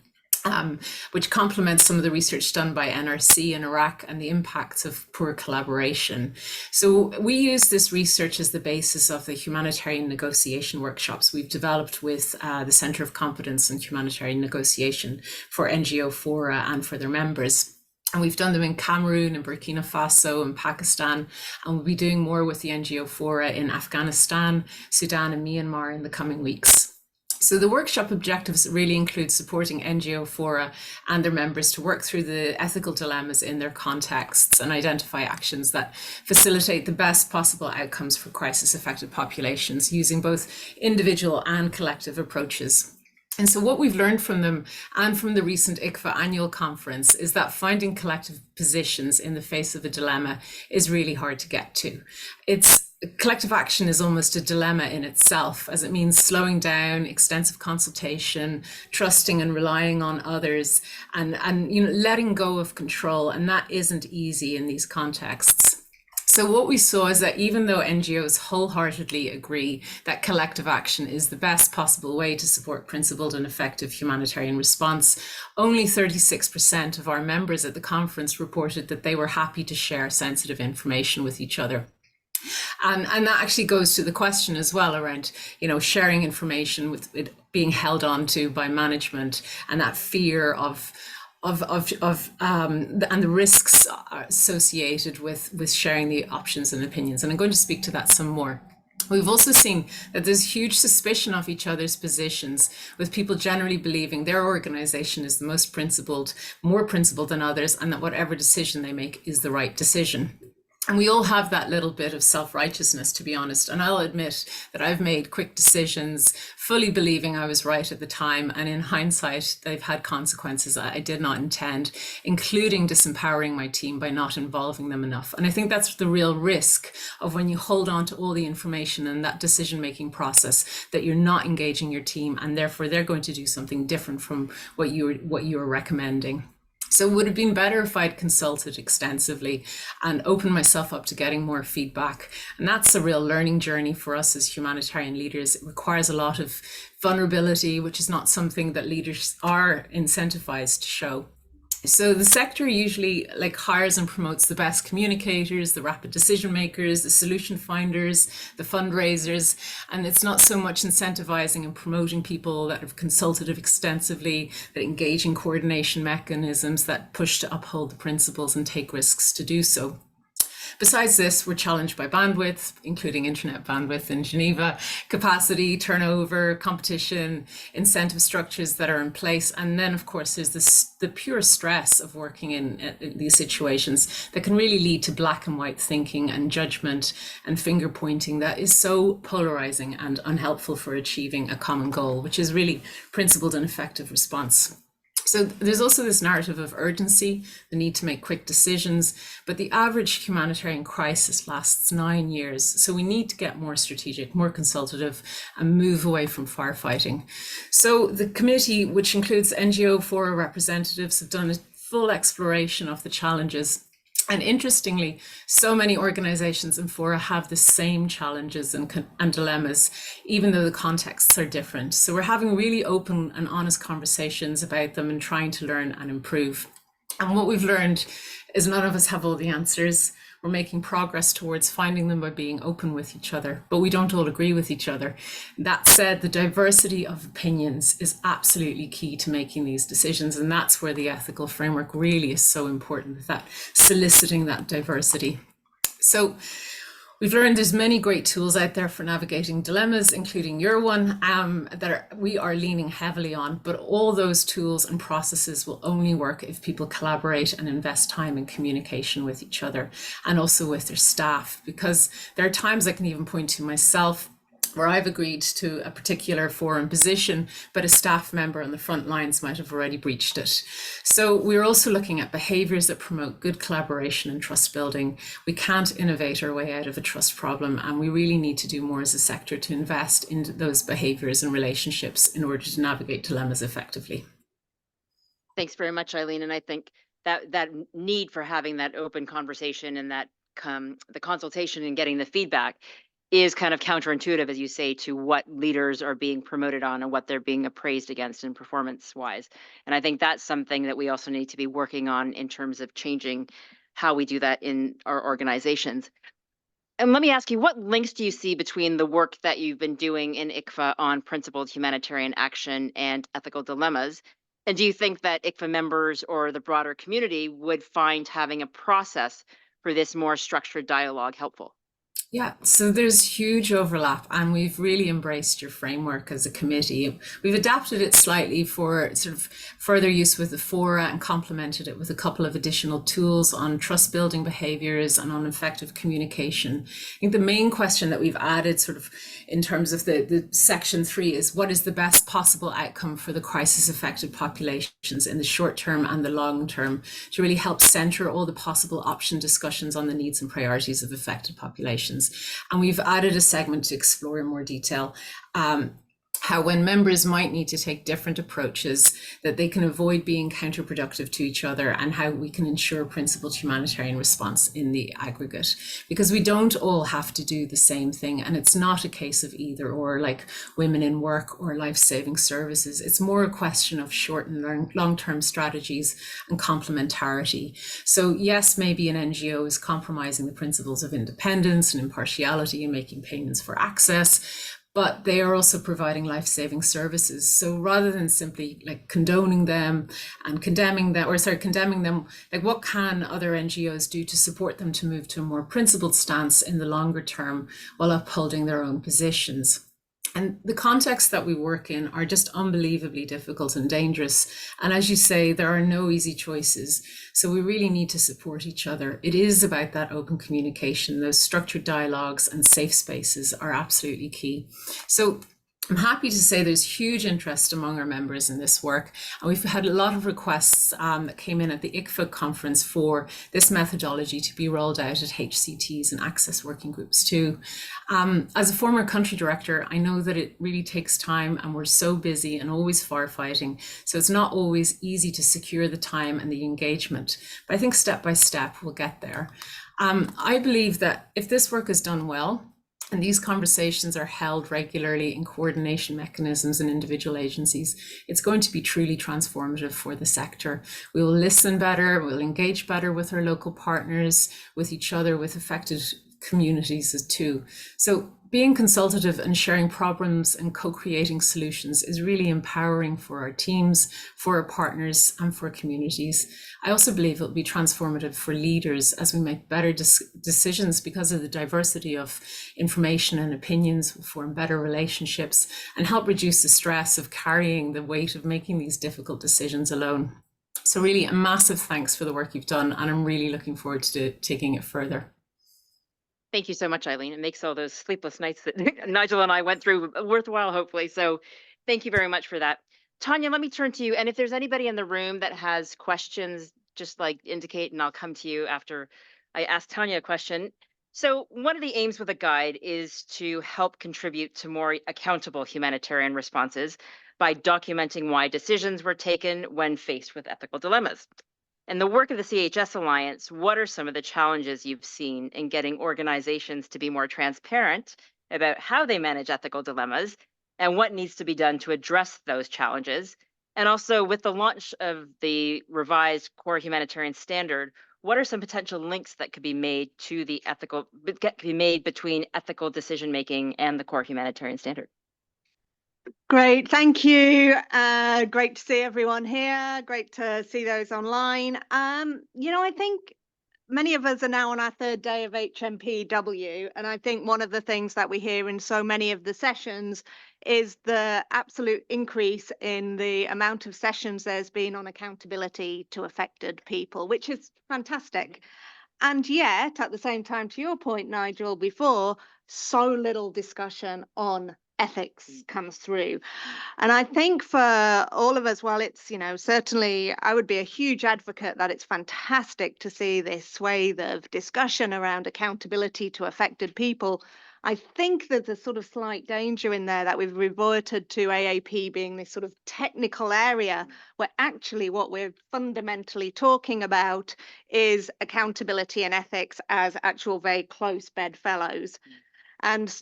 Which complements some of the research done by NRC in Iraq and the impacts of poor collaboration. So we use this research as the basis of the humanitarian negotiation workshops we've developed with the Centre of Competence in Humanitarian Negotiation for NGO Fora and for their members. And we've done them in Cameroon and Burkina Faso and Pakistan, and we'll be doing more with the NGO Fora in Afghanistan, Sudan and Myanmar in the coming weeks. So the workshop objectives really include supporting NGO Fora and their members to work through the ethical dilemmas in their contexts and identify actions that facilitate the best possible outcomes for crisis-affected populations using both individual and collective approaches. And so what we've learned from them and from the recent ICFA annual conference is that finding collective positions in the face of a dilemma is really hard to get to. Collective action is almost a dilemma in itself, as it means slowing down, extensive consultation, trusting and relying on others, and letting go of control. And that isn't easy in these contexts. So what we saw is that even though NGOs wholeheartedly agree that collective action is the best possible way to support principled and effective humanitarian response, only 36% of our members at the conference reported that they were happy to share sensitive information with each other. And that actually goes to the question as well around, sharing information with it being held on to by management, and that fear of and the risks associated with sharing the options and opinions. And I'm going to speak to that some more. We've also seen that there's huge suspicion of each other's positions, with people generally believing their organization is the most principled, more principled than others, and that whatever decision they make is the right decision. And we all have that little bit of self-righteousness, to be honest. And I'll admit that I've made quick decisions, fully believing I was right at the time. And in hindsight, they've had consequences I did not intend, including disempowering my team by not involving them enough. And I think that's the real risk of when you hold on to all the information and that decision-making process, that you're not engaging your team, and therefore they're going to do something different from what you were recommending. So it would have been better if I'd consulted extensively and opened myself up to getting more feedback. And that's a real learning journey for us as humanitarian leaders. It requires a lot of vulnerability, which is not something that leaders are incentivized to show. So the sector usually hires and promotes the best communicators, the rapid decision makers, the solution finders, the fundraisers, and it's not so much incentivizing and promoting people that have consulted extensively, that engage in coordination mechanisms, that push to uphold the principles and take risks to do so. Besides this, we're challenged by bandwidth, including internet bandwidth in Geneva, capacity, turnover, competition, incentive structures that are in place. And then, of course, there's the pure stress of working in these situations that can really lead to black and white thinking and judgment and finger pointing that is so polarizing and unhelpful for achieving a common goal, which is really principled and effective response. So there's also this narrative of urgency, the need to make quick decisions, but the average humanitarian crisis lasts 9 years. So we need to get more strategic, more consultative, and move away from firefighting. So the committee, which includes NGO Fora representatives, have done a full exploration of the challenges. And interestingly, so many organizations in Fora have the same challenges and dilemmas, even though the contexts are different. So we're having really open and honest conversations about them and trying to learn and improve. And what we've learned is none of us have all the answers. We're making progress towards finding them by being open with each other, but we don't all agree with each other. That said, the diversity of opinions is absolutely key to making these decisions, and that's where the ethical framework really is so important, that soliciting that diversity. So We've learned there's many great tools out there for navigating dilemmas, including your one, we are leaning heavily on, but all those tools and processes will only work if people collaborate and invest time in communication with each other and also with their staff, because there are times I can even point to myself where I've agreed to a particular forum position, but a staff member on the front lines might have already breached it. So we're also looking at behaviours that promote good collaboration and trust building. We can't innovate our way out of a trust problem, and we really need to do more as a sector to invest in those behaviours and relationships in order to navigate dilemmas effectively.
Thanks very much, Eileen. And I think that need for having that open conversation and that the consultation and getting the feedback is kind of counterintuitive, as you say, to what leaders are being promoted on and what they're being appraised against in performance wise. And I think that's something that we also need to be working on in terms of changing how we do that in our organizations. And let me ask you, what links do you see between the work that you've been doing in ICFA on principled humanitarian action and ethical dilemmas? And do you think that ICFA members or the broader community would find having a process for this more structured dialogue helpful?
Yeah, so there's huge overlap, and we've really embraced your framework as a committee. We've adapted it slightly for sort of further use with the fora and complemented it with a couple of additional tools on trust building behaviours and on effective communication. I think the main question that we've added sort of in terms of the section 3 is what is the best possible outcome for the crisis affected populations in the short term and the long term, to really help centre all the possible option discussions on the needs and priorities of affected populations. And we've added a segment to explore in more detail how when members might need to take different approaches, that they can avoid being counterproductive to each other, and how we can ensure principled humanitarian response in the aggregate. Because we don't all have to do the same thing, and it's not a case of either or, like women in work or life-saving services. It's more a question of short and long-term strategies and complementarity. So yes, maybe an NGO is compromising the principles of independence and impartiality and making payments for access, but they are also providing life-saving services. So rather than simply like condoning them and condemning them, like what can other NGOs do to support them to move to a more principled stance in the longer term while upholding their own positions? And the contexts that we work in are just unbelievably difficult and dangerous. And as you say, there are no easy choices. So we really need to support each other. It is about that open communication. Those structured dialogues and safe spaces are absolutely key. So I'm happy to say there's huge interest among our members in this work, and we've had a lot of requests that came in at the ICFA conference for this methodology to be rolled out at HCTs and access working groups too. As a former country director, I know that it really takes time, and we're so busy and always firefighting, so it's not always easy to secure the time and the engagement, but I think step by step we'll get there. I believe that if this work is done well, and these conversations are held regularly in coordination mechanisms and individual agencies, it's going to be truly transformative for the sector. We will listen better, we'll engage better with our local partners, with each other, with affected communities too. So being consultative and sharing problems and co-creating solutions is really empowering for our teams, for our partners, and for communities. I also believe it'll be transformative for leaders as we make better decisions because of the diversity of information and opinions. We'll form better relationships and help reduce the stress of carrying the weight of making these difficult decisions alone. So really a massive thanks for the work you've done, and I'm really looking forward to taking it further.
Thank you so much, Eileen. It makes all those sleepless nights that Nigel and I went through worthwhile, hopefully. So thank you very much for that. Tanya, let me turn to you. And if there's anybody in the room that has questions, just like indicate, and I'll come to you after I ask Tanya a question. So one of the aims with the guide is to help contribute to more accountable humanitarian responses by documenting why decisions were taken when faced with ethical dilemmas. And the work of the CHS Alliance, what are some of the challenges you've seen in getting organizations to be more transparent about how they manage ethical dilemmas, and what needs to be done to address those challenges? And also, with the launch of the revised core humanitarian standard, what are some potential links that could be made to the between ethical decision making and the core humanitarian standard?
Great, thank you. Great to see everyone here. Great to see those online. I think many of us are now on our third day of HNPW, and I think one of the things that we hear in so many of the sessions is the absolute increase in the amount of sessions there's been on accountability to affected people, which is fantastic. And yet, at the same time, to your point, Nigel, before, so little discussion on ethics comes through. And I think for all of us, while it's, certainly I would be a huge advocate that it's fantastic to see this swathe of discussion around accountability to affected people, I think there's a sort of slight danger in there that we've reverted to AAP being this sort of technical area where actually what we're fundamentally talking about is accountability and ethics as actual very close bedfellows. And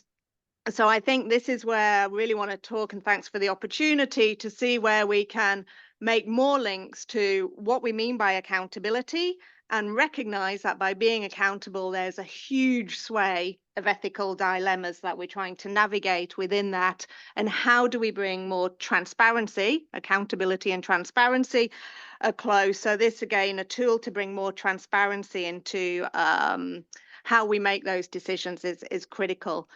so I think this is where I really want to talk, and thanks for the opportunity to see where we can make more links to what we mean by accountability and recognize that by being accountable, there's a huge sway of ethical dilemmas that we're trying to navigate within that. And how do we bring more transparency, accountability and transparency close? So this, again, a tool to bring more transparency into how we make those decisions is critical.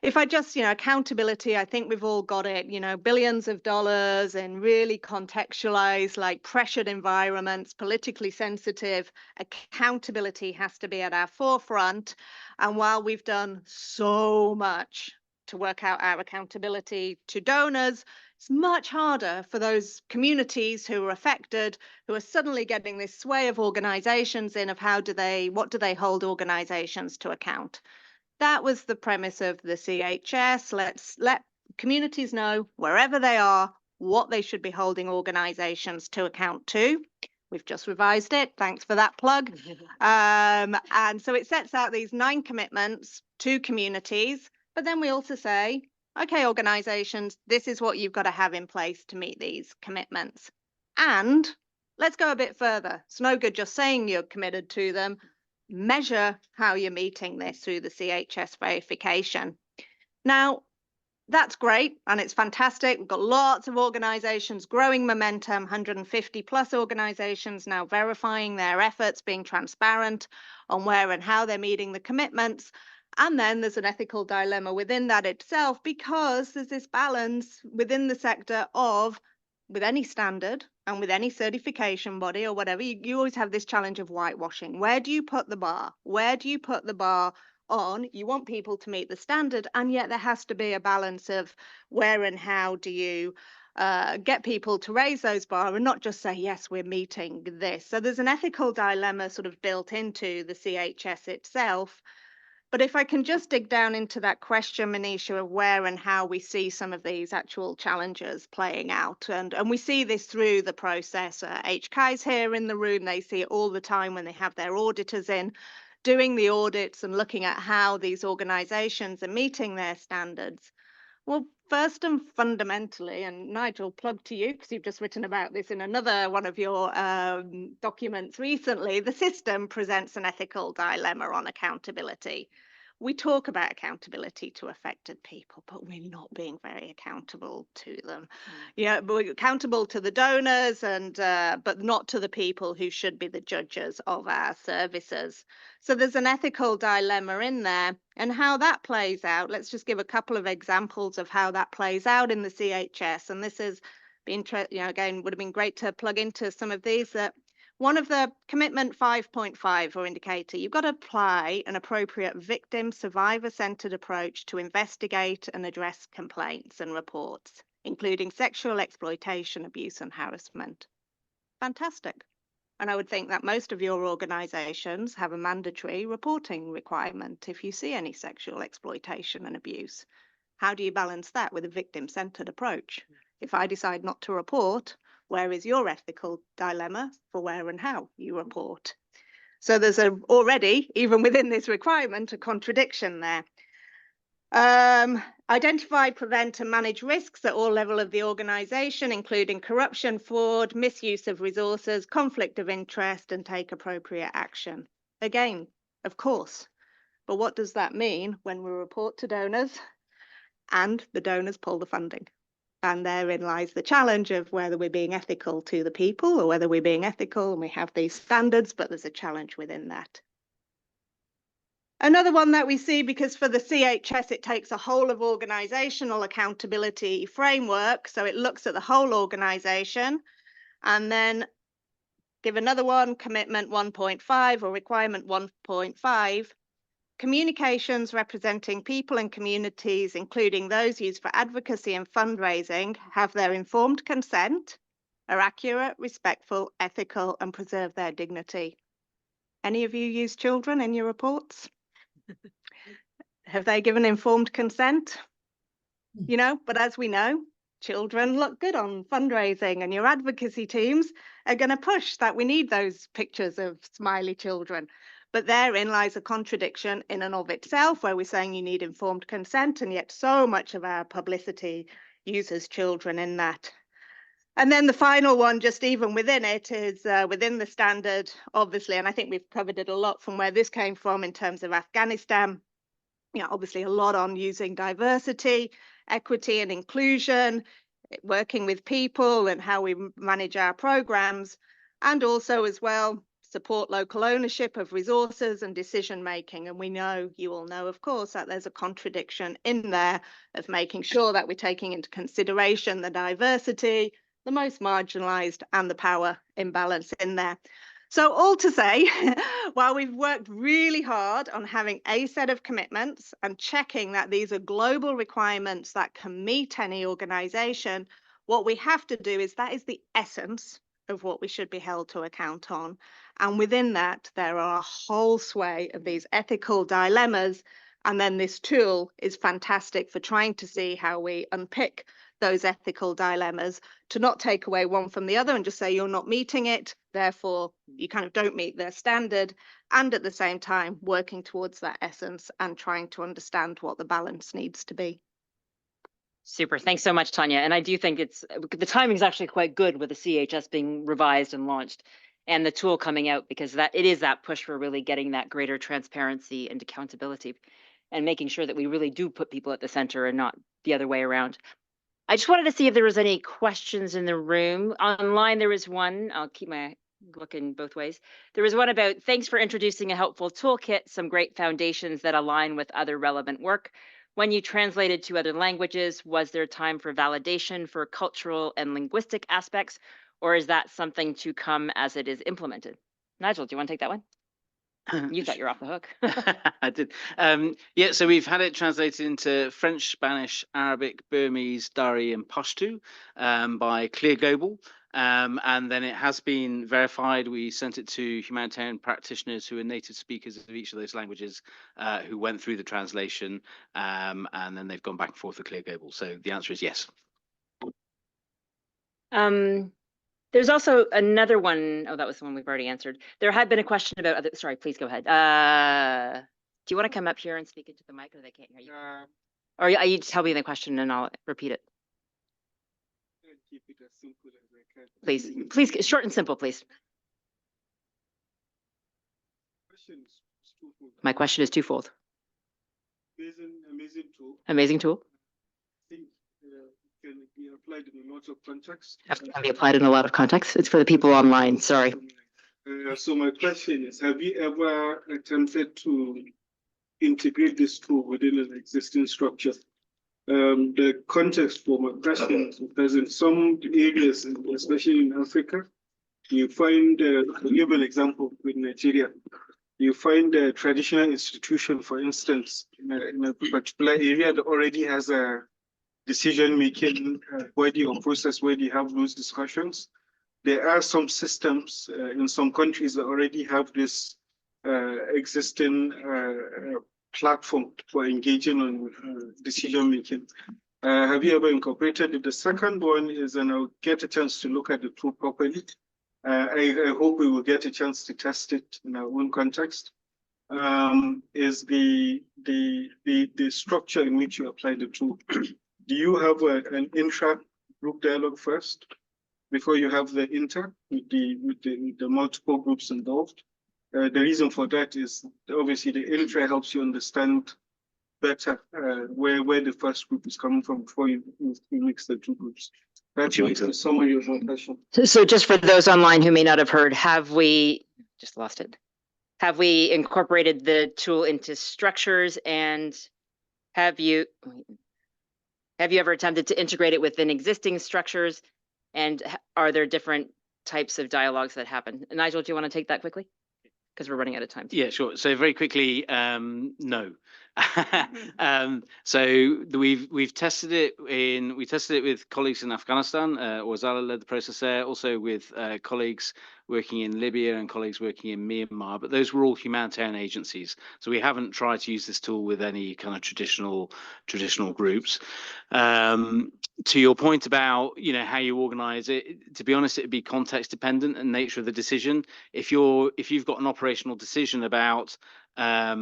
If I just, accountability, I think we've all got it, billions of dollars in really contextualized, like pressured environments, politically sensitive. Accountability has to be at our forefront. And while we've done so much to work out our accountability to donors, it's much harder for those communities who are affected, who are suddenly getting this sway of organizations in of what do they hold organizations to account. That was the premise of the CHS. Let's let communities know wherever they are what they should be holding organizations to account to. We've just revised it. Thanks for that plug. And so it sets out these 9 commitments to communities, but then we also say, okay, organizations, this is what you've got to have in place to meet these commitments. And let's go a bit further. It's no good just saying you're committed to them. Measure how you're meeting this through the CHS verification. Now, that's great and it's fantastic. We've got lots of organizations, growing momentum, 150 plus organizations now verifying their efforts, being transparent on where and how they're meeting the commitments. And then there's an ethical dilemma within that itself, because there's this balance within the sector of, with any standard and with any certification body or whatever, you always have this challenge of whitewashing. Where do you put the bar? Where do you put the bar on? You want people to meet the standard, and yet there has to be a balance of where and how do you get people to raise those bar and not just say, yes, we're meeting this. So there's an ethical dilemma sort of built into the CHS itself. But if I can just dig down into that question, Manisha, of where and how we see some of these actual challenges playing out. And we see this through the process. HK's here in the room. They see it all the time when they have their auditors in, doing the audits and looking at how these organizations are meeting their standards. Well, first and fundamentally, and Nigel, plug to you because you've just written about this in another one of your documents recently, the system presents an ethical dilemma on accountability. We talk about accountability to affected people, but we're not being very accountable to them. Yeah, we're accountable to the donors, and but not to the people who should be the judges of our services. So there's an ethical dilemma in there, and how that plays out. Let's just give a couple of examples of how that plays out in the CHS. And this has been, again, would have been great to plug into some of these. That one of the commitment 5.5 or indicator, you've got to apply an appropriate victim survivor-centered approach to investigate and address complaints and reports, including sexual exploitation, abuse, and harassment. Fantastic. And I would think that most of your organizations have a mandatory reporting requirement if you see any sexual exploitation and abuse. How do you balance that with a victim-centered approach? If I decide not to report, where is your ethical dilemma for where and how you report? So there's already, even within this requirement, a contradiction there. Identify, prevent and manage risks at all levels of the organization, including corruption, fraud, misuse of resources, conflict of interest, and take appropriate action. Again, of course, but what does that mean when we report to donors and the donors pull the funding? And therein lies the challenge of whether we're being ethical to the people or whether we're being ethical and we have these standards, but there's a challenge within that. Another one that we see, because for the CHS, it takes a whole of organizational accountability framework. So it looks at the whole organization, and then give another one, commitment 1.5 or requirement 1.5. Communications representing people and communities, including those used for advocacy and fundraising, have their informed consent, are accurate, respectful, ethical, and preserve their dignity. Any of you use children in your reports? Have they given informed consent? You know, but as we know, children look good on fundraising, and your advocacy teams are going to push that we need those pictures of smiley children. But therein lies a contradiction in and of itself, where we're saying you need informed consent, and yet so much of our publicity uses children in that. And then the final one, just even within it, is within the standard, obviously, and I think we've covered it a lot from where this came from in terms of Afghanistan. You know, obviously a lot on using diversity, equity and inclusion, working with people and how we manage our programs, and also as well support local ownership of resources and decision making. And we know, you all know, of course, that there's a contradiction in there of making sure that we're taking into consideration the diversity, the most marginalized, and the power imbalance in there. So all to say, while we've worked really hard on having a set of commitments and checking that these are global requirements that can meet any organization, what we have to do is that is the essence of what we should be held to account on. And within that, there are a whole sway of these ethical dilemmas. And then this tool is fantastic for trying to see how we unpick those ethical dilemmas, to not take away one from the other and just say you're not meeting it, therefore you kind of don't meet their standard, and at the same time working towards that essence and trying to understand what the balance needs to be.
Super. Thanks so much, Tanya. And I do think the timing is actually quite good with the CHS being revised and launched and the tool coming out, because that it is that push for really getting that greater transparency and accountability and making sure that we really do put people at the center and not the other way around. I just wanted to see if there was any questions in the room. Online, there was one. I'll keep my looking both ways. There was one about, thanks for introducing a helpful toolkit, some great foundations that align with other relevant work. When you translated to other languages, was there time for validation for cultural and linguistic aspects, or is that something to come as it is implemented? Nigel, do you want to take that one? You thought you're off the hook.
I did. Yeah, so we've had it translated into French, Spanish, Arabic, Burmese, Dari, and Pashto by Clear Global. And then it has been verified. We sent it to humanitarian practitioners who are native speakers of each of those languages, who went through the translation, and then they've gone back and forth with Clear Global. So the answer is yes.
There's also another one. Oh, that was the one we've already answered. There had been a question about other, sorry, please go ahead. Do you want to come up here and speak into the mic, or they can't hear you? Or you just tell me the question and I'll repeat it.
Keep it as simple as I can.
Please, short and simple, please. My question is twofold.
Amazing tool.
Amazing tool.
I think can be applied in a lot of contexts.
Can be applied in a lot of contexts. It's for the people online. Sorry.
So my question is: have you ever attempted to integrate this tool within an existing structure? The context for my question is because in some areas, especially in Africa, you find, I'll give an example with Nigeria. You find a traditional institution, for instance, in a particular area that already has a decision-making body or process where you have those discussions. There are some systems in some countries that already have this existing platform for engaging on decision-making. Have you ever incorporated it? The second one is, and I'll get a chance to look at the tool properly. I hope we will get a chance to test it in our own context. Is the structure in which you apply the tool. Do you have an intra-group dialogue first before you have the inter with the multiple groups involved? The reason for that is obviously the intra helps you understand better where the first group is coming from before you mix the two groups. That's a summary of my question.
So just for those online who may not have heard, have we just lost it? Have we incorporated the tool into structures, and have you ever attempted to integrate it within existing structures? And are there different types of dialogues that happen? Nigel, do you want to take that quickly? Because we're running out of time.
Yeah, sure. So very quickly, no. So we've tested it with colleagues in Afghanistan. Orzala led the process there, also with colleagues working in Libya and colleagues working in Myanmar, but those were all humanitarian agencies. So we haven't tried to use this tool with any kind of traditional groups. To your point about how you organize it, to be honest, it'd be context dependent and nature of the decision. If you've got an operational decision about a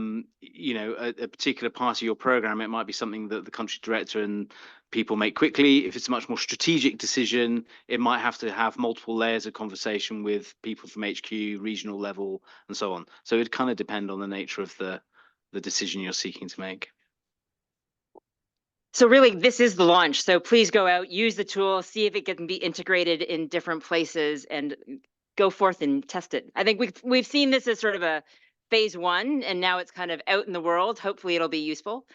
particular part of your program, it might be something that the country director and people make quickly. If it's a much more strategic decision, it might have to have multiple layers of conversation with people from HQ, regional level, and so on. So it kind of depend on the nature of the decision you're seeking to make.
So really, this is the launch. So please go out, use the tool, see if it can be integrated in different places, and go forth and test it. I think we've seen this as sort of a phase one, and now it's kind of out in the world. Hopefully it'll be useful.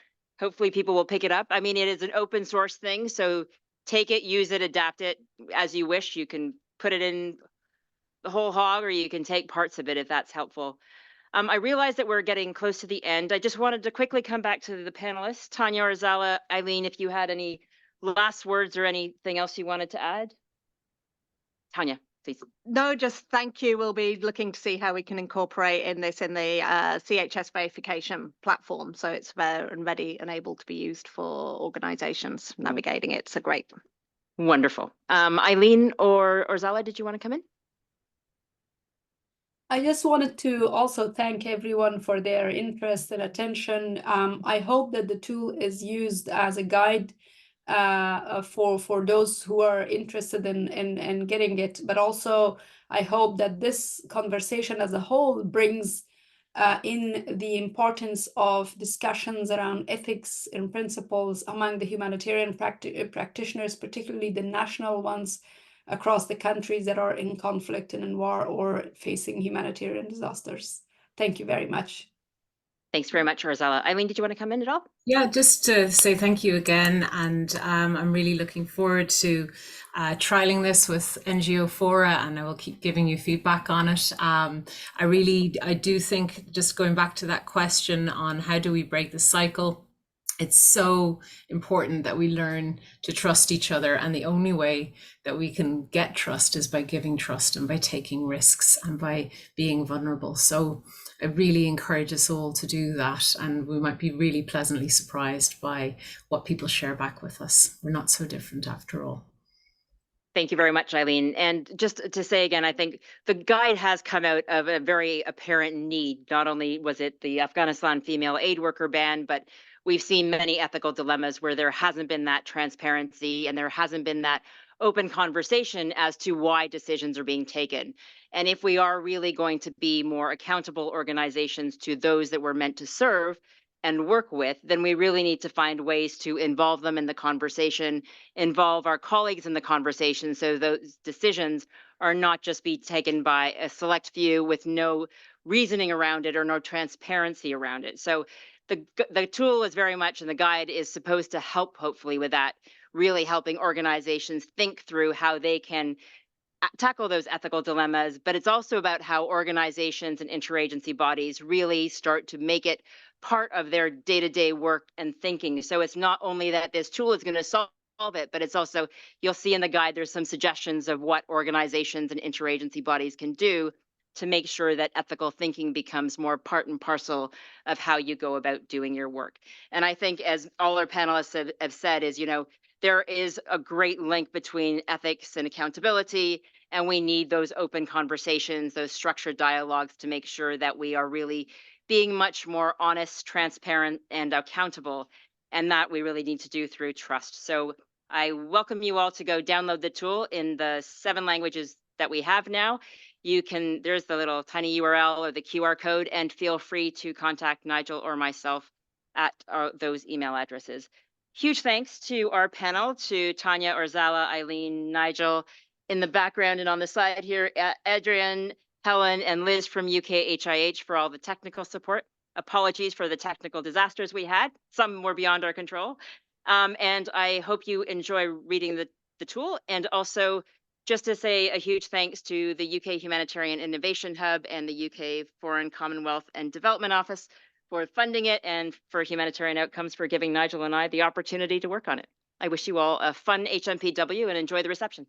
Hopefully people will pick it up. I mean, it is an open source thing, so take it, use it, adapt it as you wish. You can put it in the whole hog, or you can take parts of it if that's helpful. I realize that we're getting close to the end. I just wanted to quickly come back to the panelists. Tanya, Orzala, Eileen, if you had any last words or anything else you wanted to add. Tanya, please.
No, just thank you. We'll be looking to see how we can incorporate in the CHS verification platform, so it's there and ready and able to be used for organizations navigating it. So great.
Wonderful. Eileen or Orzala, did you want to come in?
I just wanted to also thank everyone for their interest and attention. I hope that the tool is used as a guide for those who are interested in getting it, but also I hope that this conversation as a whole brings in the importance of discussions around ethics and principles among the humanitarian practitioners, particularly the national ones, across the countries that are in conflict and in war or facing humanitarian disasters. Thank you very much.
Thanks very much, Orzala. Eileen, did you want to come in at all?
Yeah, just to say thank you again. And I'm really looking forward to trialing this with NGO Fora, and I will keep giving you feedback on it. I do think, just going back to that question on how do we break the cycle, it's so important that we learn to trust each other. And the only way that we can get trust is by giving trust and by taking risks and by being vulnerable. So I really encourage us all to do that. And we might be really pleasantly surprised by what people share back with us. We're not so different after all.
Thank you very much, Eileen. And just to say again, I think the guide has come out of a very apparent need. Not only was it the Afghanistan female aid worker ban, but we've seen many ethical dilemmas where there hasn't been that transparency and there hasn't been that open conversation as to why decisions are being taken. And if we are really going to be more accountable organizations to those that we're meant to serve and work with, then we really need to find ways to involve them in the conversation, involve our colleagues in the conversation, so those decisions are not just be taken by a select few with no reasoning around it or no transparency around it. So the tool is very much, and the guide is supposed to help, hopefully, with that, really helping organizations think through how they can tackle those ethical dilemmas. But it's also about how organizations and interagency bodies really start to make it part of their day-to-day work and thinking. So it's not only that this tool is going to solve it, but it's also, you'll see in the guide, there's some suggestions of what organizations and interagency bodies can do to make sure that ethical thinking becomes more part and parcel of how you go about doing your work. And I think, as all our panelists have said, is, there is a great link between ethics and accountability, and we need those open conversations, those structured dialogues, to make sure that we are really being much more honest, transparent, and accountable. And that we really need to do through trust. So I welcome you all to go download the tool in the 7 languages that we have now. There's the little tiny URL or the QR code, and feel free to contact Nigel or myself at those email addresses. Huge thanks to our panel, to Tanya, Orzala, Eileen, Nigel, in the background and on the side here, Adrian, Helen and Liz from UKHIH for all the technical support. Apologies for the technical disasters we had. Some were beyond our control. And I hope you enjoy reading the tool. And also, just to say a huge thanks to the UK Humanitarian Innovation Hub and the UK Foreign Commonwealth and Development Office for funding it, and for Humanitarian Outcomes for giving Nigel and I the opportunity to work on it. I wish you all a fun HNPW and enjoy the reception.